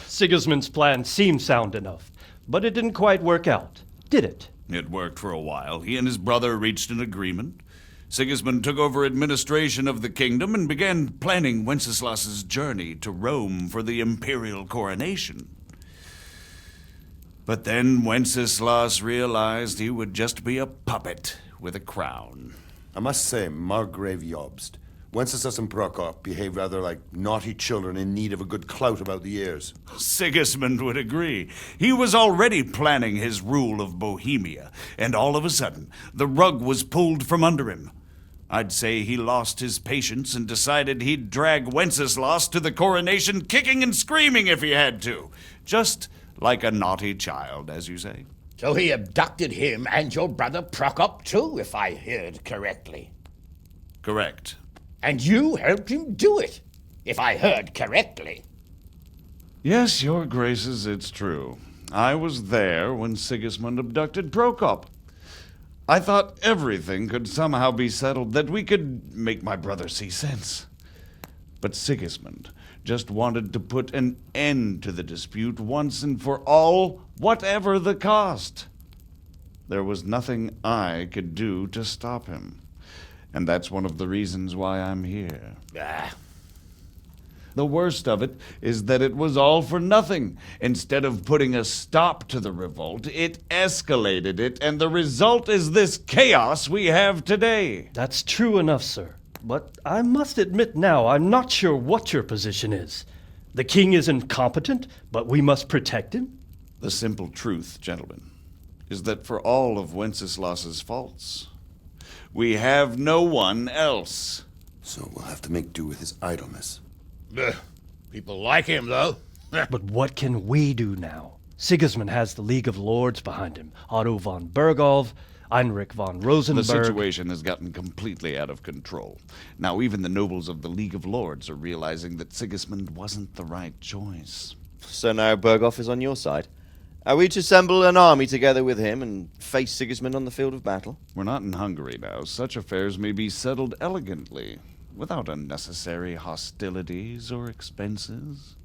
Speaker 3: Sigismund's plan seemed sound enough, but it didn't quite work out, did it?
Speaker 16: It worked for a while. He and his brother reached an agreement. Sigismund took over administration of the kingdom and began planning Wenceslas's journey to Rome for the imperial coronation. But then Wenceslas realized he would just be a puppet with a crown.
Speaker 5: I must say, Margrave Jobst, Wenceslas and Prokop behave rather like naughty children in need of a good clout about the ears.
Speaker 16: Sigismund would agree. He was already planning his rule of Bohemia, and all of a sudden, the rug was pulled from under him. I'd say he lost his patience and decided he'd drag Wenceslas to the coronation kicking and screaming if he had to. Just like a naughty child, as you say.
Speaker 18: So he abducted him and your brother Prokop too, if I heard correctly.
Speaker 16: Correct.
Speaker 18: And you helped him do it, if I heard correctly.
Speaker 16: Yes, Your Graces, it's true. I was there when Sigismund abducted Prokop. I thought everything could somehow be settled, that we could make my brother see sense. But Sigismund just wanted to put an end to the dispute once and for all, whatever the cost. There was nothing I could do to stop him. And that's one of the reasons why I'm here. The worst of it is that it was all for nothing. Instead of putting a stop to the revolt, it escalated it, and the result is this chaos we have today.
Speaker 3: That's true enough, sir. But I must admit now, I'm not sure what your position is. The king is incompetent, but we must protect him?
Speaker 16: The simple truth, gentlemen, is that for all of Wenceslas's faults, we have no one else.
Speaker 5: So we'll have to make do with his idleness.
Speaker 18: People like him, though.
Speaker 3: But what can we do now? Sigismund has the League of Lords behind him. Otto von Bergolf, Heinrich von
Speaker 16: The
Speaker 3: Rosenberg.
Speaker 16: situation has gotten completely out of control. Now even the nobles of the League of Lords are realizing that Sigismund wasn't the right choice.
Speaker 15: So now Berghoff is on your side. Are we to assemble an army together with him and face Sigismund on the field of battle?
Speaker 16: We're not in Hungary now. Such affairs may be settled elegantly, without unnecessary hostilities or expenses.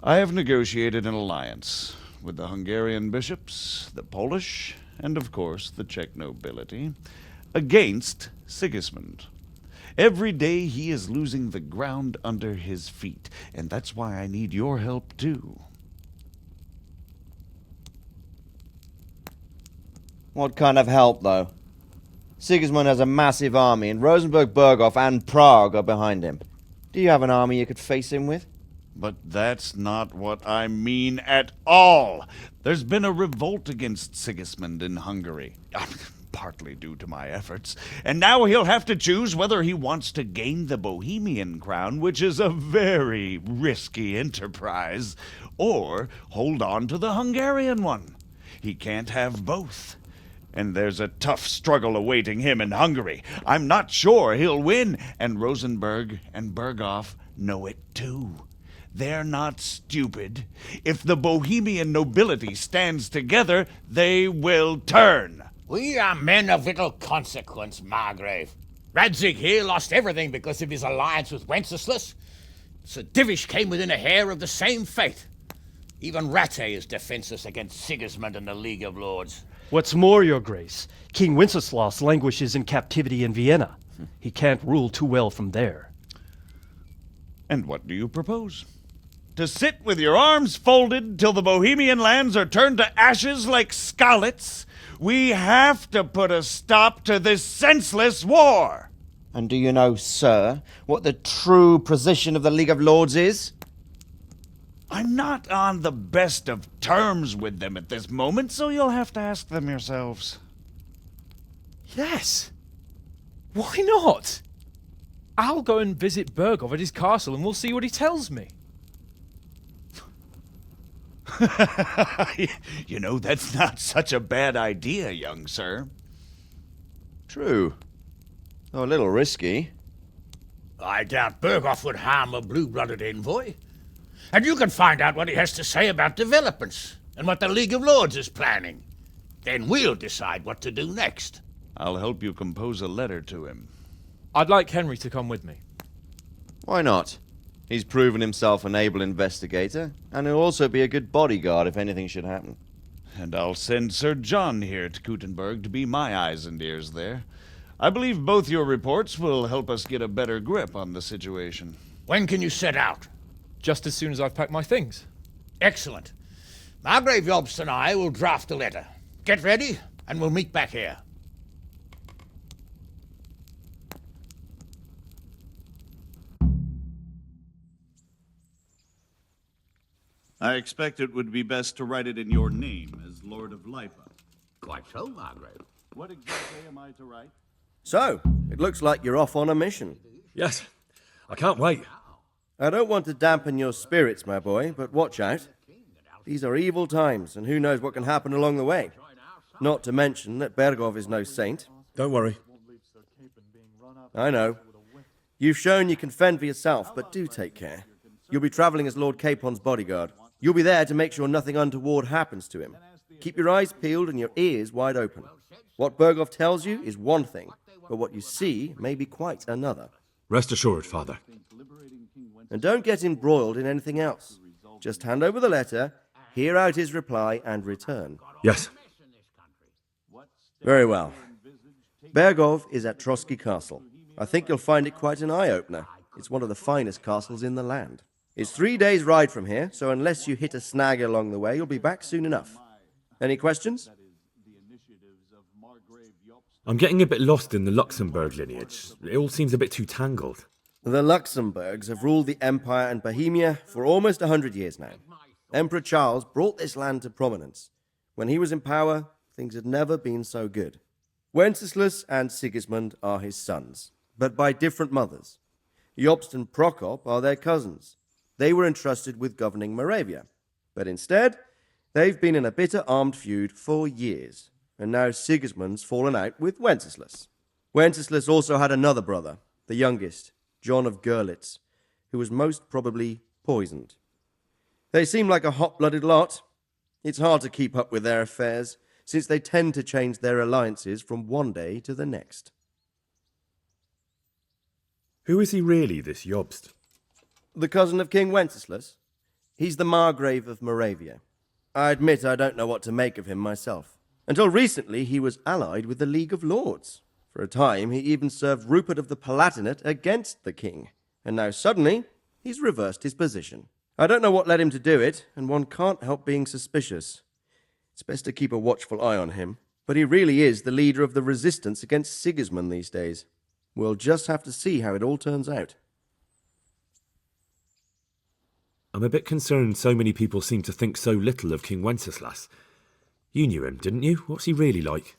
Speaker 16: I have negotiated an alliance with the Hungarian bishops, the Polish, and of course the Czech nobility, against Sigismund. Every day he is losing the ground under his feet, and that's why I need your help too.
Speaker 15: What kind of help, though? Sigismund has a massive army, and Rosenberg, Berghoff, and Prague are behind him. Do you have an army you could face him with?
Speaker 16: But that's not what I mean at all. There's been a revolt against Sigismund in Hungary, partly due to my efforts, and now he'll have to choose whether he wants to gain the Bohemian crown, which is a very risky enterprise, or hold on to the Hungarian one. He can't have both. And there's a tough struggle awaiting him in Hungary. I'm not sure he'll win, and Rosenberg and Berghoff know it too. They're not stupid. If the Bohemian nobility stands together, they will turn.
Speaker 18: We are men of little consequence, Margrave. Radzig here lost everything because of his alliance with Wenceslas. Sir Divish came within a hair of the same fate. Even Rattay is defenseless against Sigismund and the League of Lords.
Speaker 3: What's more, Your Grace, King Wenceslas languishes in captivity in Vienna. He can't rule too well from there.
Speaker 16: And what do you propose? To sit with your arms folded till the Bohemian lands are turned to ashes like Skalitz? We have to put a stop to this senseless war!
Speaker 15: And do you know, sir, what the true position of the League of Lords is?
Speaker 16: I'm not on the best of terms with them at this moment, so you'll have to ask them yourselves.
Speaker 12: Yes. Why not? I'll go and visit Berghoff at his castle and we'll see what he tells me.
Speaker 16: You know, that's not such a bad idea, young sir.
Speaker 15: True. Though a little risky.
Speaker 18: I doubt Berghoff would harm a blue-blooded envoy. And you can find out what he has to say about developments and what the League of Lords is planning. Then we'll decide what to do next.
Speaker 16: I'll help you compose a letter to him.
Speaker 12: I'd like Henry to come with me.
Speaker 15: Why not? He's proven himself an able investigator, and he'll also be a good bodyguard if anything should happen.
Speaker 16: And I'll send Sir John here to Kuttenberg to be my eyes and ears there. I believe both your reports will help us get a better grip on the situation.
Speaker 18: When can you set out?
Speaker 12: Just as soon as I've packed my things.
Speaker 18: Excellent. Margrave, Jobst and I will draft a letter. Get ready, and we'll meet back here.
Speaker 16: I expect it would be best to write it in your name as Lord of Lipa.
Speaker 18: Quite so, Margrave.
Speaker 16: What exactly am I to write?
Speaker 15: So, it looks like you're off on a mission.
Speaker 7: Yes, I can't wait.
Speaker 15: I don't want to dampen your spirits, my boy, but watch out. These are evil times, and who knows what can happen along the way. Not to mention that Berghoff is no saint.
Speaker 7: Don't worry.
Speaker 15: I know. You've shown you can fend for yourself, but do take care. You'll be travelling as Lord Capon's bodyguard. You'll be there to make sure nothing untoward happens to him. Keep your eyes peeled and your ears wide open. What Berghoff tells you is one thing, but what you see may be quite another.
Speaker 7: Rest assured, Father.
Speaker 15: And don't get embroiled in anything else. Just hand over the letter, hear out his reply, and return.
Speaker 7: Yes.
Speaker 15: Very well. Berghoff is at Trosky Castle. I think you'll find it quite an eye-opener. It's one of the finest castles in the land. It's 3 days' ride from here, so unless you hit a snag along the way, you'll be back soon enough. Any questions?
Speaker 7: I'm getting a bit lost in the Luxembourg lineage. It all seems a bit too tangled.
Speaker 15: The Luxembourgs have ruled the Empire and Bohemia for almost 100 years now. Emperor Charles brought this land to prominence. When he was in power, things had never been so good. Wenceslas and Sigismund are his sons, but by different mothers. Jobst and Prokop are their cousins. They were entrusted with governing Moravia, but instead, they've been in a bitter armed feud for years.
Speaker 8: and now Sigismund's fallen out with Wenceslas. Wenceslas also had another brother, the youngest, John of Görlitz, who was most probably poisoned. They seem like a hot-blooded lot. It's hard to keep up with their affairs, since they tend to change their alliances from one day to the next.
Speaker 11: Who is he really, this Jobst?
Speaker 8: The cousin of King Wenceslas. He's the Margrave of Moravia. I admit I don't know what to make of him myself. Until recently, he was allied with the League of Lords. For a time, he even served Rupert of the Palatinate against the king. And now suddenly, he's reversed his position. I don't know what led him to do it, and one can't help being suspicious. It's best to keep a watchful eye on him. But he really is the leader of the resistance against Sigismund these days. We'll just have to see how it all turns out.
Speaker 11: I'm a bit concerned so many people seem to think so little of King Wenceslas. You knew him, didn't you? What's he really like?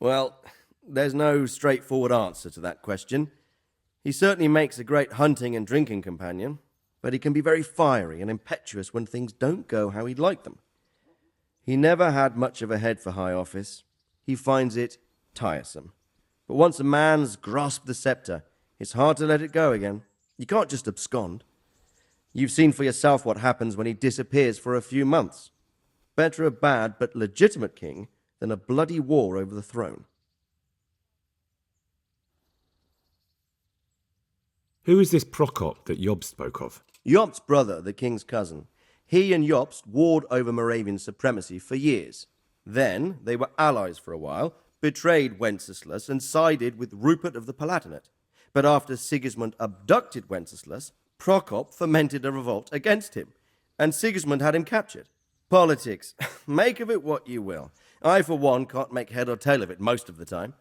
Speaker 8: Well, there's no straightforward answer to that question. He certainly makes a great hunting and drinking companion, but he can be very fiery and impetuous when things don't go how he'd like them. He never had much of a head for high office. He finds it tiresome. But once a man's grasped the scepter, it's hard to let it go again. You can't just abscond. You've seen for yourself what happens when he disappears for a few months. Better a bad but legitimate king than a bloody war over the throne.
Speaker 11: Who is this Prokop that Jobst spoke of?
Speaker 8: Jobst's brother, the king's cousin. He and Jobst warred over Moravian supremacy for years. Then they were allies for a while, betrayed Wenceslas and sided with Rupert of the Palatinate. But after Sigismund abducted Wenceslas, Prokop fomented a revolt against him, and Sigismund had him captured. Politics. Make of it what you will. I, for one, can't make head or tail of it most of the time.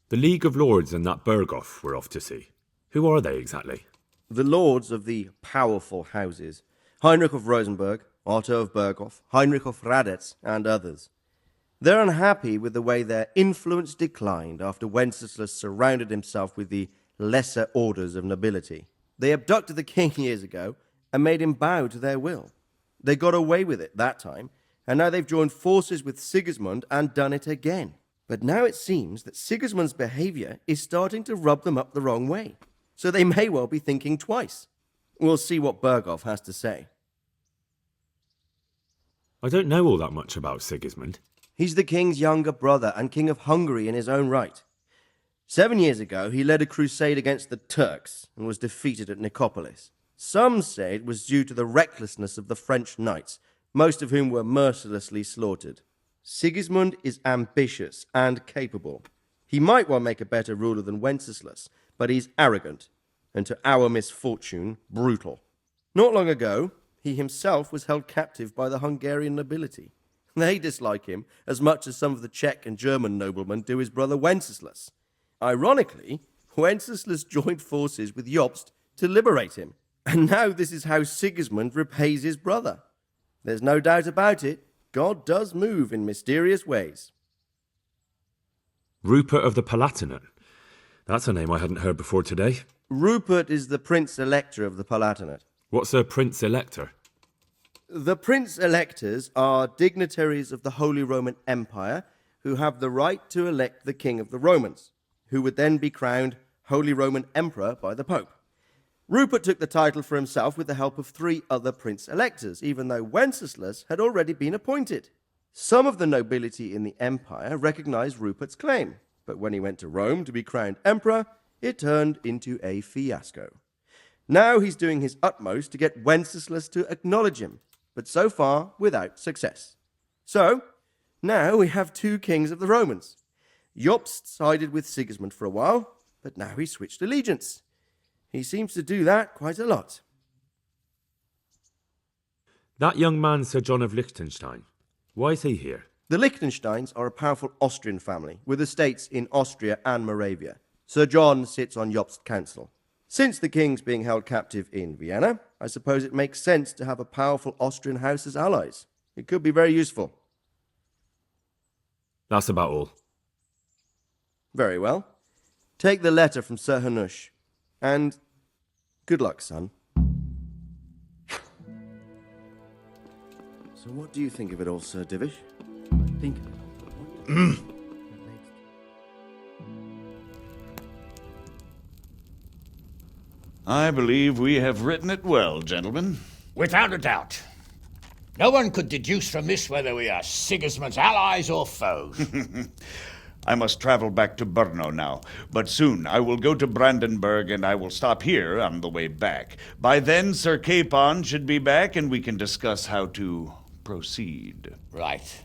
Speaker 11: The League of Lords and that Berghoff we're off to see. Who are they exactly?
Speaker 8: The lords of the powerful houses. Heinrich of Rosenberg, Otto of Berghoff, Heinrich of Radetz, and others. They're unhappy with the way their influence declined after Wenceslas surrounded himself with the lesser orders of nobility. They abducted the king years ago and made him bow to their will. They got away with it that time, and now they've joined forces with Sigismund and done it again. But now it seems that Sigismund's behavior is starting to rub them up the wrong way, so they may well be thinking twice. We'll see what Berghoff has to say.
Speaker 11: I don't know all that much about Sigismund.
Speaker 8: He's the king's younger brother and king of Hungary in his own right. 7 years ago, he led a crusade against the Turks and was defeated at Nicopolis. Some say it was due to the recklessness of the French knights, most of whom were mercilessly slaughtered. Sigismund is ambitious and capable. He might well make a better ruler than Wenceslas, but he's arrogant, and to our misfortune, brutal. Not long ago, he himself was held captive by the Hungarian nobility. They dislike him as much as some of the Czech and German noblemen do his brother Wenceslas. Ironically, Wenceslas joined forces with Jobst to liberate him, and now this is how Sigismund repays his brother. There's no doubt about it, God does move in mysterious ways.
Speaker 11: Rupert of the Palatinate. That's a name I hadn't heard before today.
Speaker 8: Rupert is the Prince-Elector of the Palatinate.
Speaker 11: What's a Prince-Elector?
Speaker 8: The Prince-Electors are dignitaries of the Holy Roman Empire who have the right to elect the King of the Romans, who would then be crowned Holy Roman Emperor by the Pope. Rupert took the title for himself with the help of 3 other Prince-Electors, even though Wenceslas had already been appointed. Some of the nobility in the empire recognized Rupert's claim, but when he went to Rome to be crowned emperor, it turned into a fiasco. Now he's doing his utmost to get Wenceslas to acknowledge him, but so far without success. So, now we have 2 kings of the Romans. Jobst sided with Sigismund for a while, but now he's switched allegiance. He seems to do that quite a lot.
Speaker 11: That young man, Sir John of Liechtenstein. Why is he here?
Speaker 8: The Liechtensteins are a powerful Austrian family with estates in Austria and Moravia. Sir John sits on Jobst's council. Since the king's being held captive in Vienna, I suppose it makes sense to have a powerful Austrian house as allies. It could be very useful.
Speaker 11: That's about all.
Speaker 8: Very well. Take the letter from Sir Hanush. And good luck, son. So what do you think of it all, Sir Divish?
Speaker 3: Think of it.
Speaker 16: I believe we have written it well, gentlemen.
Speaker 6: Without a doubt. No one could deduce from this whether we are Sigismund's allies or foes.
Speaker 16: I must travel back to Brno now, but soon I will go to Brandenburg and I will stop here on the way back. By then, Sir Capon should be back and we can discuss how to proceed.
Speaker 6: Right.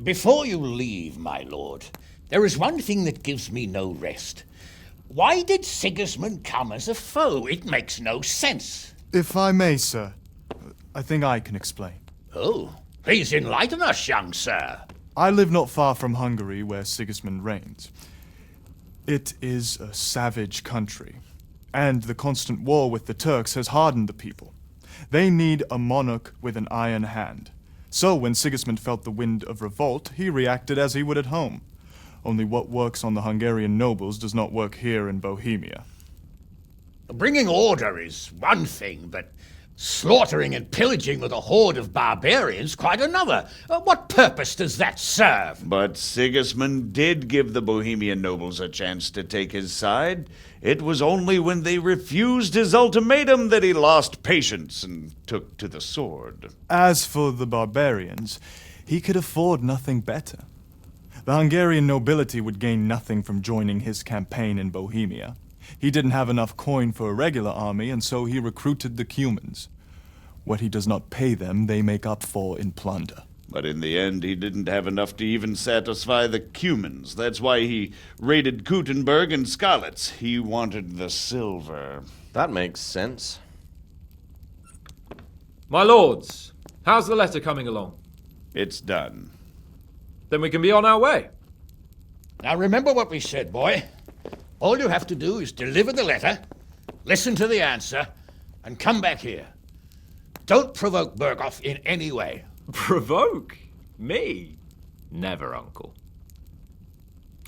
Speaker 6: Before you leave, my lord, there is one thing that gives me no rest. Why did Sigismund come as a foe? It makes no sense.
Speaker 1: If I may, sir, I think I can explain.
Speaker 6: Oh, please enlighten us, young sir.
Speaker 1: I live not far from Hungary, where Sigismund reigns. It is a savage country, and the constant war with the Turks has hardened the people. They need a monarch with an iron hand. So when Sigismund felt the wind of revolt, he reacted as he would at home. Only what works on the Hungarian nobles does not work here in Bohemia.
Speaker 6: Bringing order is one thing, but slaughtering and pillaging with a horde of barbarians quite another. What purpose does that serve?
Speaker 16: But Sigismund did give the Bohemian nobles a chance to take his side. It was only when they refused his ultimatum that he lost patience and took to the sword.
Speaker 1: As for the barbarians, he could afford nothing better. The Hungarian nobility would gain nothing from joining his campaign in Bohemia. He didn't have enough coin for a regular army, and so he recruited the Cumans. What he does not pay them, they make up for in plunder.
Speaker 16: But in the end, he didn't have enough to even satisfy the Cumans. That's why he raided Kuttenberg and Skalitz. He wanted the silver.
Speaker 10: That makes sense.
Speaker 12: My lords, how's the letter coming along?
Speaker 16: It's done.
Speaker 12: Then we can be on our way.
Speaker 6: Now remember what we said, boy. All you have to do is deliver the letter, listen to the answer, and come back here. Don't provoke Berghoff in any way.
Speaker 12: Provoke? Me? Never, Uncle.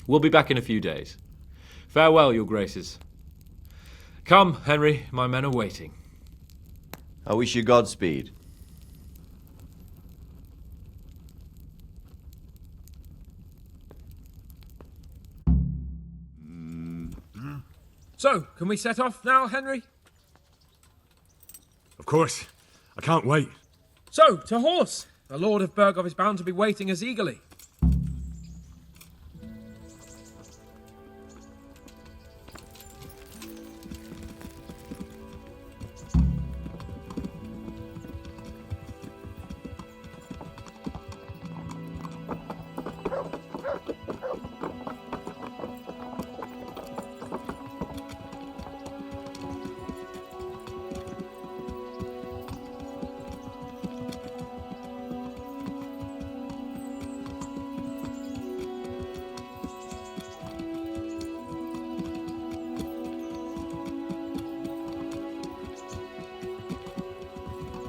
Speaker 12: We'll be back in a few days. Farewell, your graces. Come, Henry, my men are waiting.
Speaker 10: I wish you Godspeed.
Speaker 12: So, can we set off now, Henry?
Speaker 7: Of course. I can't wait.
Speaker 12: So, to horse! The Lord of Berghoff is bound to be waiting as eagerly.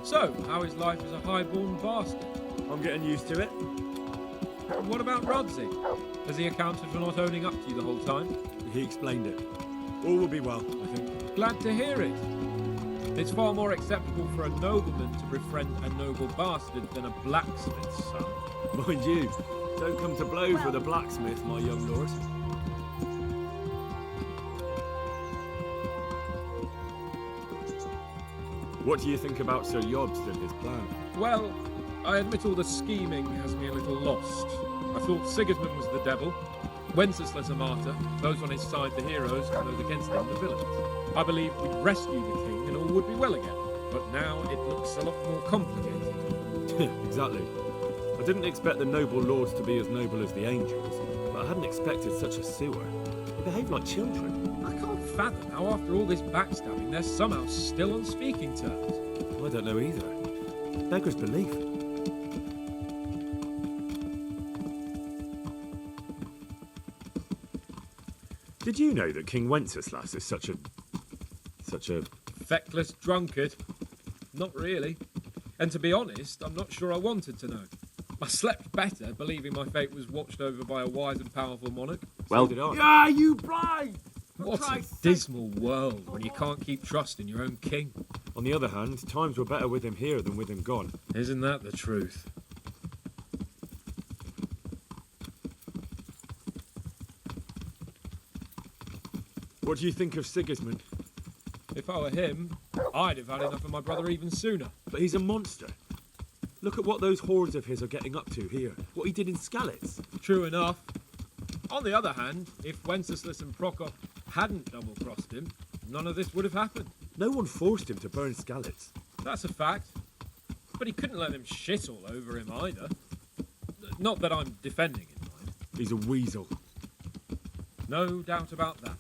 Speaker 12: So, how is life as a high-born bastard?
Speaker 7: I'm getting used to it.
Speaker 12: And what about Radzig? Has he accounted for not owning up to you the whole time?
Speaker 7: He explained it. All will be well, I think.
Speaker 12: Glad to hear it. It's far more acceptable for a nobleman to befriend a noble bastard than a blacksmith's son.
Speaker 7: Mind you, don't come to blows with a blacksmith, my young lord. What do you think about Sir Jobst and his plan?
Speaker 12: Well, I admit all the scheming has me a little lost. I thought Sigismund was the devil, Wenceslas a martyr, those on his side the heroes, and those against him the villains. I believed we'd rescue the king and all would be well again, but now it looks a lot more complicated.
Speaker 7: Exactly. I didn't expect the noble lords to be as noble as the angels, but I hadn't expected such a sewer. They behave like children.
Speaker 12: I can't fathom how after all this backstabbing they're somehow still on speaking terms.
Speaker 7: I don't know either. Beggars belief. Did you know that King Wenceslas is such a
Speaker 12: feckless drunkard? Not really. And to be honest, I'm not sure I wanted to know. I slept better, believing my fate was watched over by a wise and powerful monarch.
Speaker 7: Well, so did I.
Speaker 12: Yeah, you blind! What a dismal world when you can't keep trust in your own king.
Speaker 11: On the other hand, times were better with him here than with him gone.
Speaker 12: Isn't that the truth?
Speaker 11: What do you think of Sigismund?
Speaker 12: If I were him, I'd have had enough of my brother even sooner.
Speaker 11: But he's a monster. Look at what those hordes of his are getting up to here. What he did in Skalitz.
Speaker 12: True enough. On the other hand, if Wenceslas and Prokop hadn't double-crossed him, none of this would have happened.
Speaker 11: No one forced him to burn Skalitz.
Speaker 12: That's a fact. But he couldn't let them shit all over him either. Not that I'm defending him, mind.
Speaker 11: He's a weasel.
Speaker 12: No doubt about that.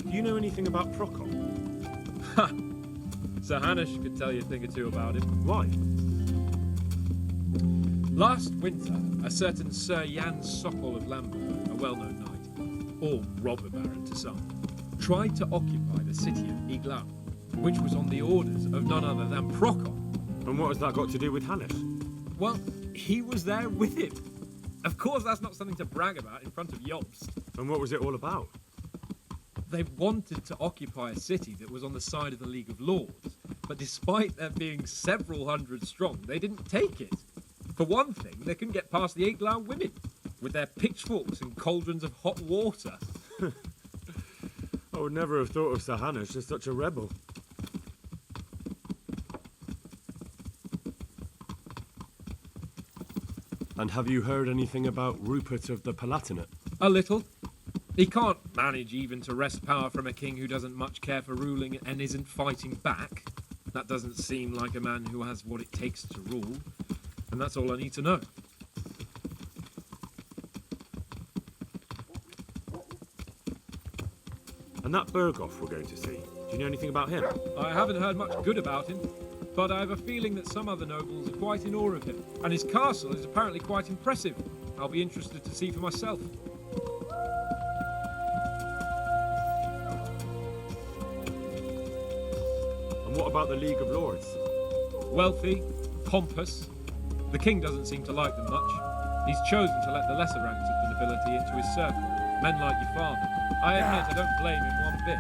Speaker 11: Do you know anything about Prokop?
Speaker 12: Ha! Sir Hanush could tell you a thing or two about him.
Speaker 11: Why?
Speaker 12: Last winter, a certain Sir Jan Sokol of Lamberg, a well-known knight, or robber baron to some, tried to occupy the city of Iglau, which was on the orders of none other than Prokop.
Speaker 11: And what has that got to do with Hanush?
Speaker 12: Well, he was there with him. Of course, that's not something to brag about in front of Jobst.
Speaker 11: And what was it all about?
Speaker 12: They wanted to occupy a city that was on the side of the League of Lords, but despite there being several hundred strong, they didn't take it. For one thing, they couldn't get past the Iglau women, with their pitchforks and cauldrons of hot water.
Speaker 11: I would never have thought of Sir Hanush as such a rebel. And have you heard anything about Rupert of the Palatinate?
Speaker 12: A little. He can't manage even to wrest power from a king who doesn't much care for ruling and isn't fighting back. That doesn't seem like a man who has what it takes to rule. And that's all I need to know.
Speaker 11: And that Berghoff we're going to see, do you know anything about him?
Speaker 12: I haven't heard much good about him, but I have a feeling that some other nobles are quite in awe of him. And his castle is apparently quite impressive. I'll be interested to see for myself.
Speaker 11: And what about the League of Lords?
Speaker 12: Wealthy, pompous. The king doesn't seem to like them much. He's chosen to let the lesser ranks of the nobility into his circle, men like your father. I admit I don't blame him one bit.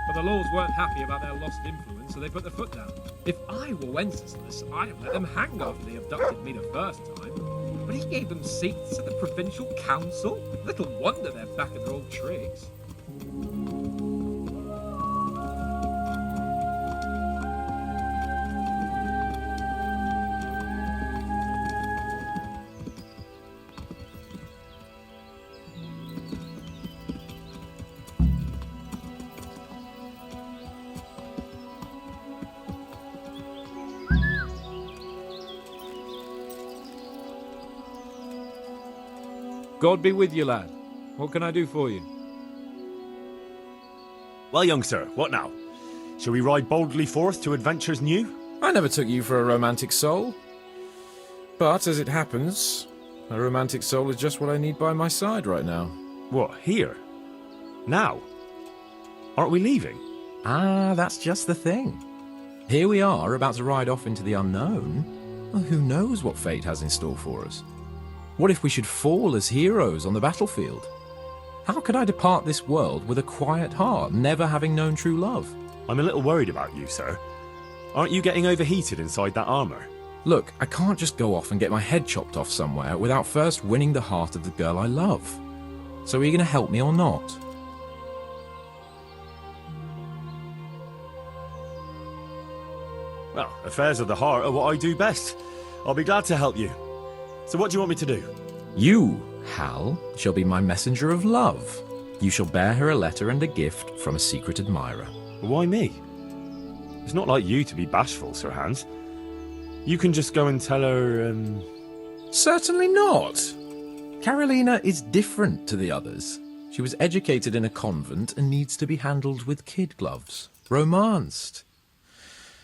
Speaker 12: But the lords weren't happy about their lost influence, so they put their foot down. If I were Wenceslas, I'd have let them hang after they abducted me the first time. But he gave them seats at the provincial council. Little wonder they're back in their old tricks. God be with you, lad. What can I do for you?
Speaker 11: Well, young sir, what now? Shall we ride boldly forth to adventures new?
Speaker 12: I never took you for a romantic soul. But as it happens, a romantic soul is just what I need by my side right now.
Speaker 11: What, here? Now? Aren't we leaving?
Speaker 4: Ah, that's just the thing. Here we are, about to ride off into the unknown. Well, who knows what fate has in store for us? What if we should fall as heroes on the battlefield? How could I depart this world with a quiet heart, never having known true love?
Speaker 11: I'm a little worried about you, sir. Aren't you getting overheated inside that armour?
Speaker 4: Look, I can't just go off and get my head chopped off somewhere without first winning the heart of the girl I love. So are you going to help me or not?
Speaker 11: Well, affairs of the heart are what I do best. I'll be glad to help you. So what do you want me to do?
Speaker 4: You, Hal, shall be my messenger of love. You shall bear her a letter and a gift from a secret admirer.
Speaker 11: Why me? It's not like you to be bashful, Sir Hans. You can just go and tell her,
Speaker 4: Certainly not. Carolina is different to the others. She was educated in a convent and needs to be handled with kid gloves. Romanced.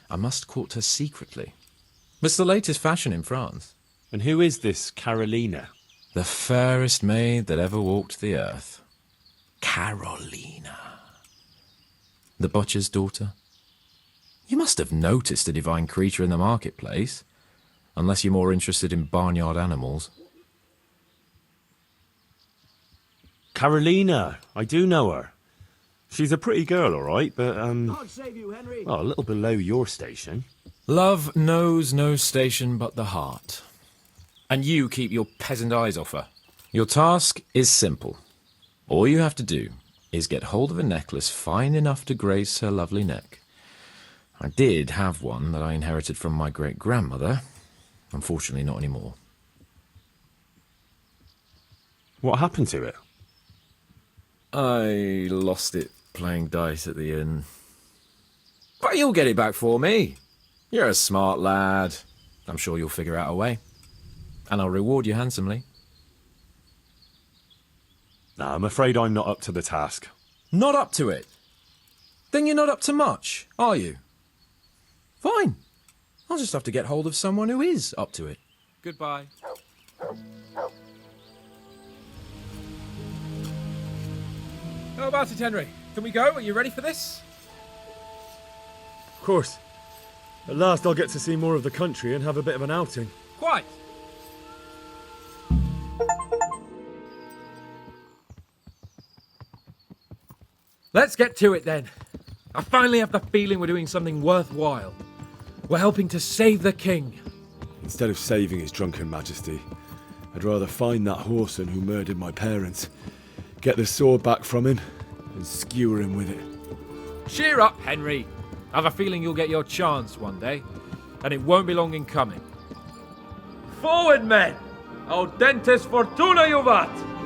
Speaker 4: I must court her secretly. It's the latest fashion in France.
Speaker 11: And who is this Carolina?
Speaker 4: The fairest maid that ever walked the earth. Carolina. The butcher's daughter. You must have noticed a divine creature in the marketplace, unless you're more interested in barnyard animals.
Speaker 11: Carolina. I do know her. She's a pretty girl, all right, but,
Speaker 9: God save you, Henry.
Speaker 11: well, a little below your station.
Speaker 4: Love knows no station but the heart. And you keep your peasant eyes off her. Your task is simple. All you have to do is get hold of a necklace fine enough to grace her lovely neck. I did have one that I inherited from my great-grandmother. Unfortunately, not anymore.
Speaker 11: What happened to it?
Speaker 4: I lost it playing dice at the inn. But you'll get it back for me. You're a smart lad. I'm sure you'll figure out a way. And I'll reward you handsomely.
Speaker 11: No, I'm afraid I'm not up to the task.
Speaker 4: Not up to it? Then you're not up to much, are you? Fine. I'll just have to get hold of someone who is up to it.
Speaker 12: Goodbye. How about it, Henry? Can we go? Are you ready for this?
Speaker 11: Of course. At last I'll get to see more of the country and have a bit of an outing.
Speaker 12: Quite. Let's get to it then. I finally have the feeling we're doing something worthwhile. We're helping to save the king.
Speaker 11: Instead of saving his drunken majesty, I'd rather find that whoreson who murdered my parents, get the sword back from him, and skewer him with it.
Speaker 12: Cheer up, Henry. I have a feeling you'll get your chance one day, and it won't be long in coming. Forward, men! Audentes fortuna juvat!